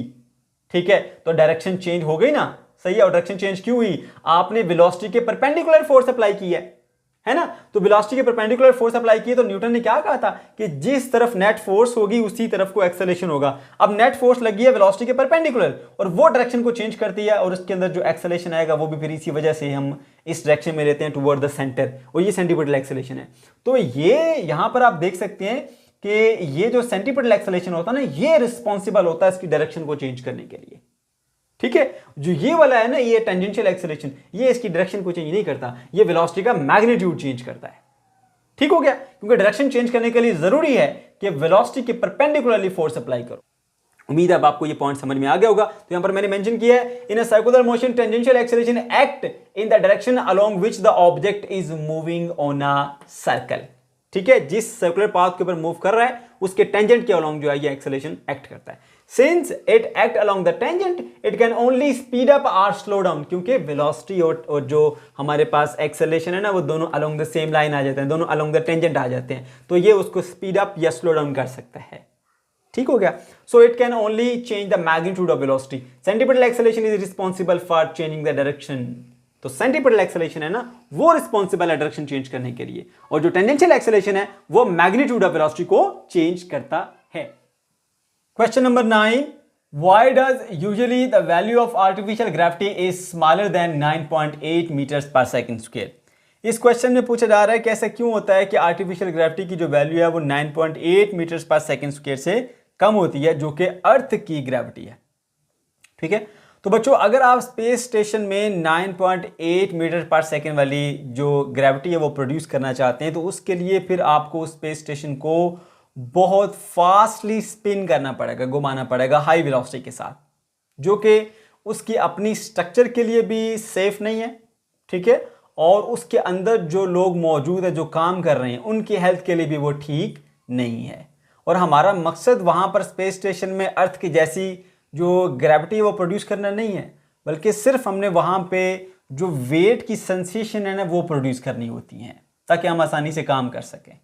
ठीक है, तो डायरेक्शन चेंज हो गई ना, सही है। और डायरेक्शन चेंज क्यों हुई? आपने वेलोसिटी के परपेंडिकुलर फोर्स अप्लाई की है ना, तो वेलोसिटी के परपेंडिकुलर फोर्स अप्लाई किए तो न्यूटन ने क्या कहा था कि जिस तरफ नेट फोर्स होगी उसी तरफ को एक्सेलरेशन होगा। अब नेट फोर्स लगी है वेलोसिटी के परपेंडिकुलर और वो डायरेक्शन को चेंज करती है और उसके अंदर जो एक्सेलरेशन आएगा वो भी फिर इसी वजह से हम इस डायरेक्शन में लेते हैं टुवर्ड द सेंटर, और ये सेंटीपिटल एक्सेलरेशन है। तो ये यहां पर आप देख सकते हैं कि ये जो सेंटीपिटल एक्सेलरेशन होता है ना, ये रिस्पॉन्सिबल होता है इसकी डायरेक्शन को चेंज करने के लिए, ठीक है। जो ये वाला है ना, ये टेंजेंशियल एक्सेलरेशन, ये इसकी डायरेक्शन को चेंज नहीं करता, ये वेलोसिटी का मैग्नीट्यूड चेंज करता है, ठीक हो गया। क्योंकि डायरेक्शन चेंज करने के लिए जरूरी है कि वेलोसिटी के परपेंडिकुलरली फोर्स अप्लाई करो। उम्मीद है अब आपको ये पॉइंट समझ में आ गया होगा। तो यहां पर मैंने मेंशन किया है, in a circular motion tangential acceleration act in the direction along which the object is moving on a circle, ठीक है। जिस सर्कुलर पाथ के ऊपर मूव कर रहा है उसके टेंजेंट के अलोंग जो है ये एक्सेलरेशन एक्ट करता है। Since it act along the tangent, it can only speed up or slow down, क्योंकि velocity और जो हमारे पास acceleration है ना, वो दोनों along the same line आ जाते हैं, दोनों along the tangent आ जाते हैं, तो ये उसको speed up या slow down कर सकता है, ठीक हो गया। So it can only change the magnitude of velocity. Centripetal acceleration is responsible for changing the direction. तो सेंटीपिटल एक्सेलरेशन है ना, वो रिस्पॉन्सिबल है डायरेक्शन चेंज करने के लिए, और जो टेंजेंशियल एक्सेलरेशन है वो मैग्नीट्यूड ऑफ वेलोसिटी को चेंज करता है। Question number 9. Why does usually the value of artificial gravity is smaller than 9.8 meters per second square? इस क्वेश्चन में पूछा जा रहा है कि ऐसा क्यों होता है कि आर्टिफिशियल ग्रेविटी की जो वैल्यू है वो 9.8 मीटर्स पर सेकंड स्क्वायर से कम होती है, जो कि अर्थ की ग्रेविटी है, ठीक है। तो बच्चों, अगर आप स्पेस स्टेशन में 9.8 मीटर पर सेकंड वाली जो ग्रेविटी है वो प्रोड्यूस करना चाहते हैं, तो उसके लिए फिर आपको स्पेस स्टेशन को बहुत फास्टली स्पिन करना पड़ेगा, घुमाना पड़ेगा हाई वेलोसिटी के साथ, जो कि उसकी अपनी स्ट्रक्चर के लिए भी सेफ नहीं है, ठीक है, और उसके अंदर जो लोग मौजूद है, जो काम कर रहे हैं, उनकी हेल्थ के लिए भी वो ठीक नहीं है। और हमारा मकसद वहाँ पर स्पेस स्टेशन में अर्थ की जैसी जो ग्रेविटी है वो प्रोड्यूस करना नहीं है, बल्कि सिर्फ हमने वहाँ पे जो वेट की सेंसेशन है ना वो प्रोड्यूस करनी होती हैं, ताकि हम आसानी से काम कर सकें,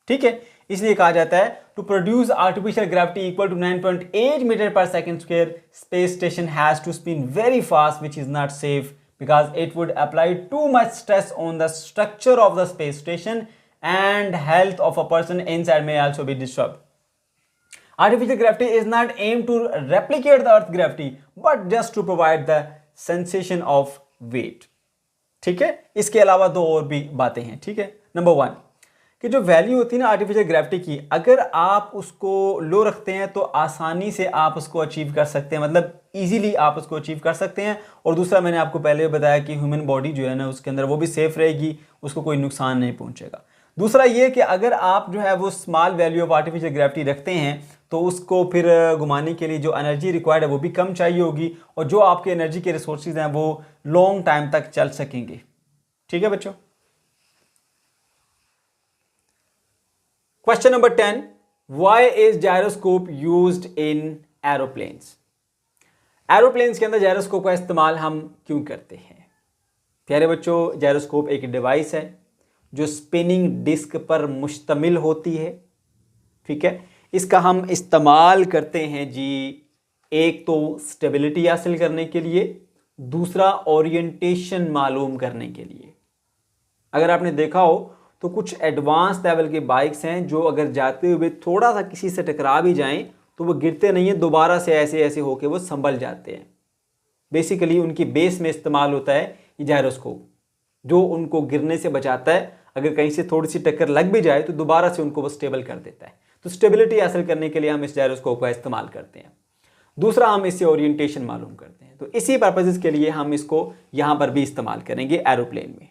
ठीक है। इसलिए कहा जाता है to produce artificial gravity equal to 9.8 metre per second square, space station has to spin very fast which is not safe because it would apply too much stress on the structure of the space station and health of a person inside may also be disturbed. Artificial gravity is not aimed to replicate the earth gravity but just to provide the sensation of weight, ठीक है। इसके अलावा दो और भी बातें हैं, ठीक है। नंबर 1 कि जो वैल्यू होती है ना आर्टिफिशियल ग्रेविटी की, अगर आप उसको लो रखते हैं तो आसानी से आप उसको अचीव कर सकते हैं, मतलब इजीली आप उसको अचीव कर सकते हैं। और दूसरा, मैंने आपको पहले बताया कि ह्यूमन बॉडी जो है ना उसके अंदर वो भी सेफ रहेगी, उसको कोई नुकसान नहीं पहुंचेगा। दूसरा ये कि अगर आप जो है वो small value of artificial gravity रखते हैं तो उसको फिर घुमाने के लिए जो एनर्जी रिक्वायर्ड है वो भी कम चाहिए होगी, और जो आपके एनर्जी के रिसोर्सेज हैं वो लॉन्ग टाइम तक चल सकेंगे, ठीक है बच्चों। Question number 10. Why is gyroscope used in aeroplanes? Aeroplanes के अंदर जायरोस्कोप का इस्तेमाल हम क्यों करते हैं? प्यारे बच्चों, जायरोस्कोप एक डिवाइस है जो स्पिनिंग डिस्क पर मुश्तमिल होती है, ठीक है। इसका हम इस्तेमाल करते हैं जी, एक तो स्टेबिलिटी हासिल करने के लिए, दूसरा ओरिएंटेशन मालूम करने के लिए। अगर आपने देखा हो तो कुछ एडवांस लेवल के बाइक्स हैं जो अगर जाते हुए थोड़ा सा किसी से टकरा भी जाएं तो वो गिरते नहीं हैं, दोबारा से ऐसे ऐसे होके वो संभल जाते हैं। बेसिकली उनकी बेस में इस्तेमाल होता है ये जायरोस्कोप, जो उनको गिरने से बचाता है। अगर कहीं से थोड़ी सी टक्कर लग भी जाए तो दोबारा से उनको वो स्टेबल कर देता है। तो स्टेबिलिटी हासिल करने के लिए हम इस जायरोस्कोप का इस्तेमाल करते हैं। दूसरा, हम इससे ओरिएंटेशन मालूम करते हैं। तो इसी पर्पजेस के लिए हम इसको यहाँ पर भी इस्तेमाल करेंगे एरोप्लेन में,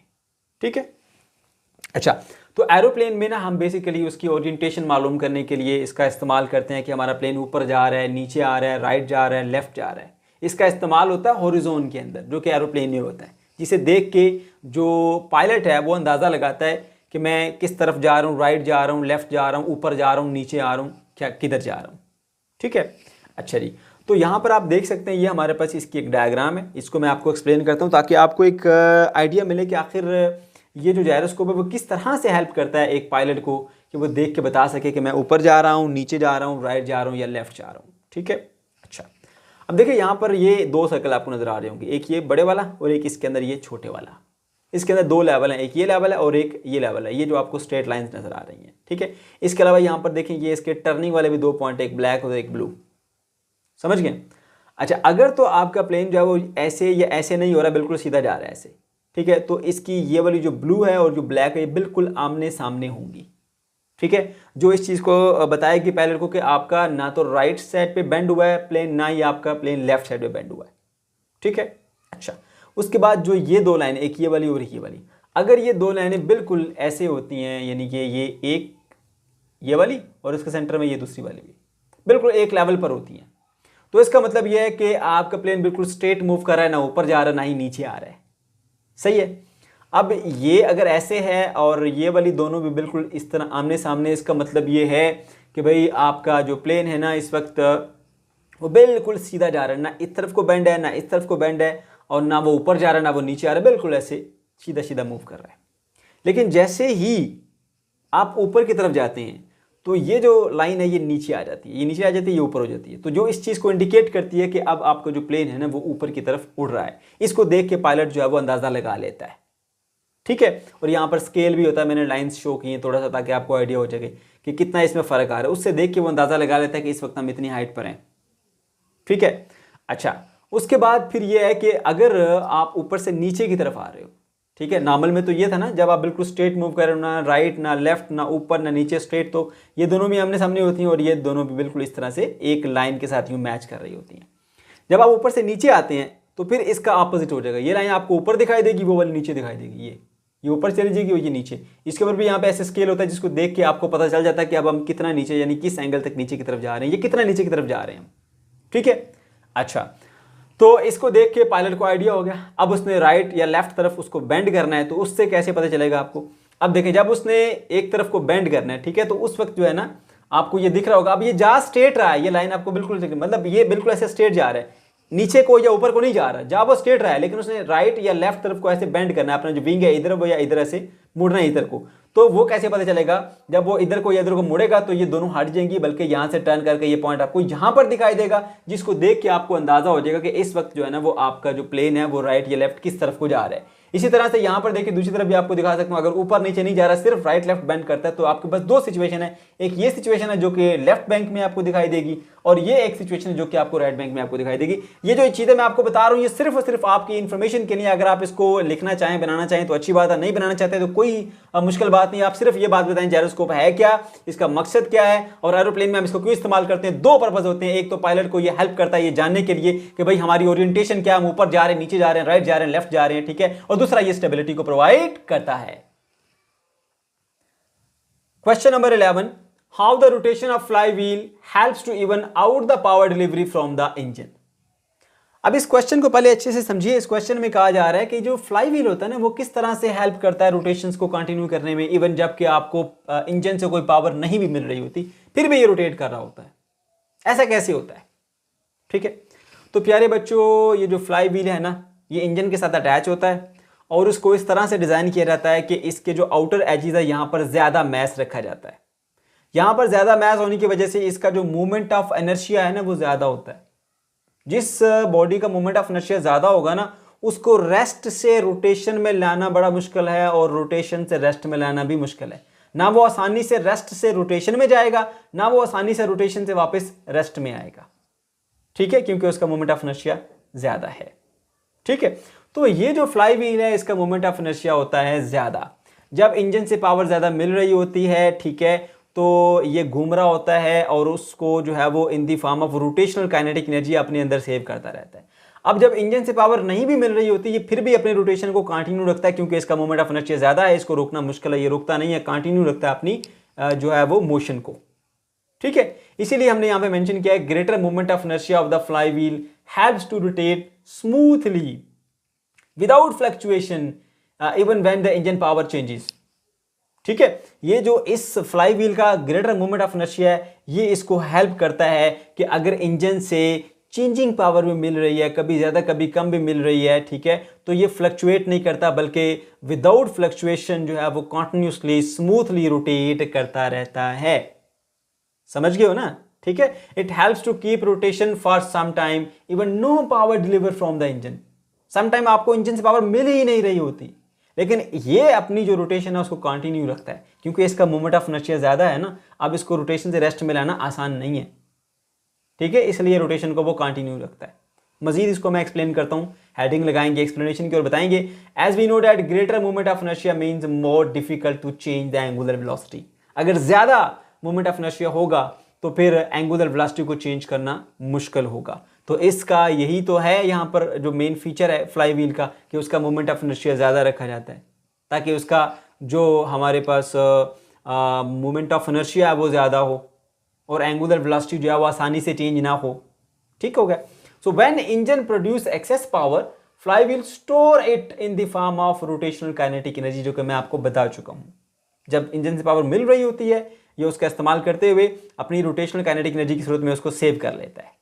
ठीक है। अच्छा, तो एरोप्लेन में ना हम बेसिकली उसकी ओरिएंटेशन मालूम करने के लिए इसका इस्तेमाल करते हैं कि हमारा प्लेन ऊपर जा रहा है, नीचे आ रहा है, राइट जा रहा है, लेफ्ट जा रहा है। इसका इस्तेमाल होता है हॉरिजॉन के अंदर, जो कि एरोप्लेन में होता है, जिसे देख के जो पायलट है वो अंदाज़ा लगाता है कि मैं किस तरफ जा रहा हूँ, राइट जा रहा हूँ, लेफ्ट जा रहा हूँ, ऊपर जा रहा हूँ, नीचे आ रहा हूँ, क्या किधर जा रहा हूँ, ठीक है। अच्छा जी, तो यहाँ पर आप देख सकते हैं ये हमारे पास इसकी एक डायग्राम है। इसको मैं आपको एक्सप्लेन करता हूँ ताकि आपको एक आइडिया मिले कि आखिर ये जो जायरोस्कोप है वो किस तरह से हेल्प करता है एक पायलट को, कि वो देख के बता सके कि मैं ऊपर जा रहा हूँ, नीचे जा रहा हूँ, राइट जा रहा हूँ या लेफ्ट जा रहा हूँ, ठीक है। अच्छा, अब देखिए यहाँ पर ये दो सर्कल आपको नजर आ रहे होंगे, एक ये बड़े वाला और एक इसके अंदर ये छोटे वाला। इसके अंदर दो लेवल हैं, एक ये लेवल है और एक ये लेवल है, ये जो आपको स्ट्रेट लाइंस नजर आ रही हैं, ठीक है। इसके अलावा यहाँ पर देखें ये इसके टर्निंग वाले भी दो पॉइंट, एक ब्लैक और एक ब्लू, समझ गए। अच्छा, अगर तो आपका प्लेन जो है वो ऐसे या ऐसे नहीं हो रहा, बिल्कुल सीधा जा रहा है ऐसे, ठीक है, तो इसकी ये वाली जो ब्लू है और जो ब्लैक है ये बिल्कुल आमने सामने होंगी, ठीक है। जो इस चीज़ को बताएगी पायलट को कि आपका ना तो राइट साइड पे बेंड हुआ है प्लेन, ना ही आपका प्लेन लेफ्ट साइड पे बेंड हुआ है, ठीक है। अच्छा, उसके बाद जो ये दो लाइनें, एक ये वाली और ये वाली, अगर ये दो लाइनें बिल्कुल ऐसे होती हैं, यानी कि ये एक ये वाली और इसके सेंटर में ये दूसरी वाली भी बिल्कुल एक लेवल पर होती हैं, तो इसका मतलब ये है कि आपका प्लेन बिल्कुल स्ट्रेट मूव कर रहा है, ना ऊपर जा रहा है ना ही नीचे आ रहा है, सही है। अब ये अगर ऐसे है और ये वाली दोनों भी बिल्कुल इस तरह आमने सामने, इसका मतलब ये है कि भाई आपका जो प्लेन है ना इस वक्त वो बिल्कुल सीधा जा रहा है, ना इस तरफ को बेंड है ना इस तरफ को बेंड है, और ना वो ऊपर जा रहा है ना वो नीचे आ रहा है, बिल्कुल ऐसे सीधा सीधा मूव कर रहा है। लेकिन जैसे ही आप ऊपर की तरफ जाते हैं तो ये जो लाइन है ये नीचे आ जाती है, ये नीचे आ जाती है, ये ऊपर हो जाती है, तो जो इस चीज़ को इंडिकेट करती है कि अब आपका जो प्लेन है ना वो ऊपर की तरफ उड़ रहा है। इसको देख के पायलट जो है वो अंदाज़ा लगा लेता है, ठीक है। और यहाँ पर स्केल भी होता है, मैंने लाइंस शो की हैं थोड़ा सा ताकि आपको आइडिया हो सके कि कितना इसमें फ़र्क आ रहा है, उससे देख के वो अंदाज़ा लगा लेता है कि इस वक्त हम इतनी हाइट पर हैं, ठीक है। अच्छा, उसके बाद फिर ये है कि अगर आप ऊपर से नीचे की तरफ आ रहे हो, ठीक है, नॉर्मल में तो ये था ना जब आप बिल्कुल स्ट्रेट मूव कर रहे हो, ना राइट ना लेफ्ट ना ऊपर ना नीचे, स्ट्रेट, तो ये दोनों भी आमने सामने होती हैं और ये दोनों भी बिल्कुल इस तरह से एक लाइन के साथ यूँ मैच कर रही होती हैं। जब आप ऊपर से नीचे आते हैं तो फिर इसका ऑपोजिट हो जाएगा, ये लाइन आपको ऊपर दिखाई देगी, वो वाली नीचे दिखाई देगी, ये ऊपर चली जाएगी और ये नीचे। इसके ऊपर भी यहाँ पे ऐसे स्केल होता है जिसको देख के आपको पता चल जाता है कि अब हम कितना नीचे, यानी किस एंगल तक नीचे की तरफ जा रहे हैं, ये कितना नीचे की तरफ जा रहे हैं हम, ठीक है। अच्छा, तो इसको देख के पायलट को आइडिया हो गया, अब उसने राइट या लेफ्ट तरफ उसको बेंड करना है, तो उससे कैसे पता चलेगा आपको। अब देखें, जब उसने एक तरफ को बेंड करना है, ठीक है, तो उस वक्त जो है ना आपको ये दिख रहा होगा, अब ये जा स्ट्रेट रहा है, ये लाइन आपको बिल्कुल मतलब ये बिल्कुल ऐसे स्ट्रेट जा रहा है, नीचे को या ऊपर को नहीं जा रहा, जहाँ वो स्ट्रेट रहा है, लेकिन उसने राइट या लेफ्ट तरफ को ऐसे बेंड करना है, अपना जो विंग है इधर वो या इधर ऐसे मुड़ना है इधर को, तो वो कैसे पता चलेगा, जब वो इधर को या इधर को मुड़ेगा तो ये दोनों हट जाएंगी, बल्कि यहाँ से टर्न करके ये पॉइंट आपको यहाँ पर दिखाई देगा, जिसको देख के आपको अंदाजा हो जाएगा कि इस वक्त जो है ना वो आपका जो प्लेन है वो राइट या लेफ्ट किस तरफ को जा रहा है। इसी तरह से यहाँ पर देखिए दूसरी तरफ भी आपको दिखा सकता हूँ, अगर ऊपर नीचे नहीं जा रहा, सिर्फ राइट लेफ्ट बेंड करता है, तो आपके पास दो सिचुएशन है, एक ये सिचुएशन है जो कि लेफ्ट बैंक में आपको दिखाई देगी, और ये एक सिचुएशन है जो कि आपको राइट बैंक में आपको दिखाई देगी। ये जो चीज़ें मैं आपको बता रहा हूँ ये सिर्फ और सिर्फ आपकी इन्फॉर्मेशन के लिए, अगर आप इसको लिखना चाहें बनाना चाहें तो अच्छी बात है, नहीं बनाना चाहते तो कोई मुश्किल बात नहीं, आप सिर्फ ये बात बताएं जायरोस्कोप है क्या, इसका मकसद क्या है, और एरोप्लेन में हम इसको क्यों इस्तेमाल करते हैं। दो पर्पज होते हैं, एक तो पायलट को ये हेल्प करता है ये जानने के लिए कि भाई हमारी ओरिएंटेशन क्या, हम ऊपर जा रहे हैं नीचे जा रहे हैं राइट जा रहे हैं लेफ्ट जा रहे हैं, ठीक है, और दूसरा ये स्टेबिलिटी को प्रोवाइड करता है। Question number 11, how the rotation of flywheel helps to even out the power delivery from the engine. अब इस क्वेश्चन को पहले अच्छे से समझिए। इस क्वेश्चन में कहा जा रहा है कि जो फ्लाई व्हील होता है ना वो किस तरह से हेल्प करता है रोटेशंस को कंटिन्यू करने में, इवन जबकि आपको इंजन से कोई पावर नहीं भी मिल रही होती फिर भी ये रोटेट कर रहा होता है। ऐसा कैसे होता है, ठीक है। तो प्यारे बच्चों, ये जो फ्लाई व्हील है ना ये इंजन के साथ अटैच होता है और उसको इस तरह से डिज़ाइन किया जाता है कि इसके जो आउटर एजेस है यहाँ पर ज़्यादा मैस रखा जाता है। यहाँ पर ज़्यादा मैस होने की वजह से इसका जो मूवमेंट ऑफ इनर्शिया है ना वो ज़्यादा होता है। जिस बॉडी का मूवमेंट ऑफ इनर्शिया ज़्यादा होगा ना उसको रेस्ट से रोटेशन में लाना बड़ा मुश्किल है, और रोटेशन से रेस्ट में लाना भी मुश्किल है। ना वो आसानी से रेस्ट से रोटेशन में जाएगा, ना वो आसानी से रोटेशन से वापस रेस्ट में आएगा, ठीक है, क्योंकि उसका मूवमेंट ऑफ इनर्शिया ज़्यादा है, ठीक है। तो ये जो फ्लाई व्हील है इसका मूवमेंट ऑफ इनर्शिया होता है ज़्यादा। जब इंजन से पावर ज़्यादा मिल रही होती है, ठीक है, तो ये घूम रहा होता है और उसको जो है वो in the form of rotational kinetic energy अपने अंदर सेव करता रहता है। अब जब इंजन से पावर नहीं भी मिल रही होती ये फिर भी अपने रोटेशन को कंटिन्यू रखता है, क्योंकि इसका मोमेंट ऑफ इनर्शिया ज़्यादा है, इसको रोकना मुश्किल है, ये रुकता नहीं है, कंटिन्यू रखता है अपनी जो है वो मोशन को, ठीक है। इसीलिए हमने यहाँ पे मेंशन किया है greater movement of inertia of the flywheel helps to rotate smoothly without fluctuation even when the engine power changes, ठीक है। ये जो इस फ्लाई व्हील का ग्रेटर मूवमेंट ऑफ इनर्शिया है ये इसको हेल्प करता है कि अगर इंजन से चेंजिंग पावर भी मिल रही है, कभी ज़्यादा कभी कम भी मिल रही है, ठीक है, तो ये फ्लक्चुएट नहीं करता बल्कि विदाउट फ्लक्चुएशन जो है वो कॉन्टिन्यूसली स्मूथली रोटेट करता रहता है। समझ गए हो ना, ठीक है। It helps to keep rotation for some time even no power deliver from the engine. Some time आपको इंजन से पावर मिल ही नहीं रही होती, लेकिन ये अपनी जो रोटेशन है उसको कंटिन्यू रखता है, क्योंकि इसका मोमेंट ऑफ इनर्शिया ज़्यादा है ना। अब इसको रोटेशन से रेस्ट में लाना आसान नहीं है, ठीक है, इसलिए रोटेशन को वो कंटिन्यू रखता है। मजीद इसको मैं एक्सप्लेन करता हूँ, हेडिंग लगाएंगे, एक्सप्लेनेशन की और बताएंगे। As we know that greater moment of inertia means more difficult to change the angular velocity. अगर ज़्यादा मोमेंट ऑफ इनर्शिया होगा तो फिर एंगुलर वेलोसिटी को चेंज करना मुश्किल होगा। तो इसका यही तो है यहाँ पर जो मेन फीचर है फ्लाई व्हील का, कि उसका मोमेंट ऑफ इनर्शिया ज़्यादा रखा जाता है, ताकि उसका जो हमारे पास मोमेंट ऑफ इनर्शिया है वो ज़्यादा हो और एंगुलर वेलोसिटी जो है वो आसानी से चेंज ना हो। ठीक हो गया। So when engine produce excess power, flywheel store it in the form of rotational kinetic energy, जो कि मैं आपको बता चुका हूँ। जब इंजन से पावर मिल रही होती है, ये उसका इस्तेमाल करते हुए अपनी रोटेशनल काइनेटिक एनर्जी की सूरत में उसको सेव कर लेता है।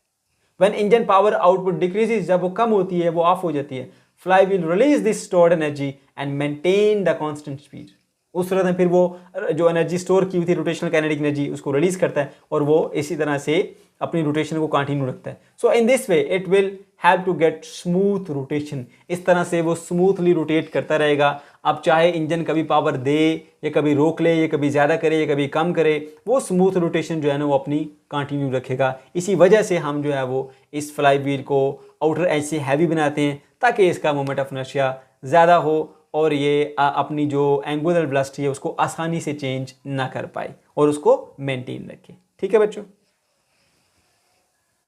When engine power output decreases, जब वो कम होती है, वो ऑफ हो जाती है, fly wheel release this stored energy and maintain the constant speed. उस सूरत में फिर वो जो एनर्जी स्टोर की हुई थी रोटेशनल काइनेटिक एनर्जी, उसको रिलीज करता है और वो इसी तरह से अपनी रोटेशन को कंटिन्यू रखता है। So in this way it will help to get smooth rotation. इस तरह से वो स्मूथली रोटेट करता रहेगा। अब चाहे इंजन कभी पावर दे या कभी रोक ले, या कभी ज़्यादा करे या कभी कम करे, वो स्मूथ रोटेशन जो है ना वो अपनी कंटिन्यू रखेगा। इसी वजह से हम जो है वो इस फ्लाई व्हील को आउटर एज से हैवी बनाते हैं, ताकि इसका मोमेंट ऑफ इनर्शिया ज़्यादा हो और ये अपनी जो एंगुलर वेलोसिटी है उसको आसानी से चेंज ना कर पाए और उसको मेंटेन रखे। ठीक है बच्चों।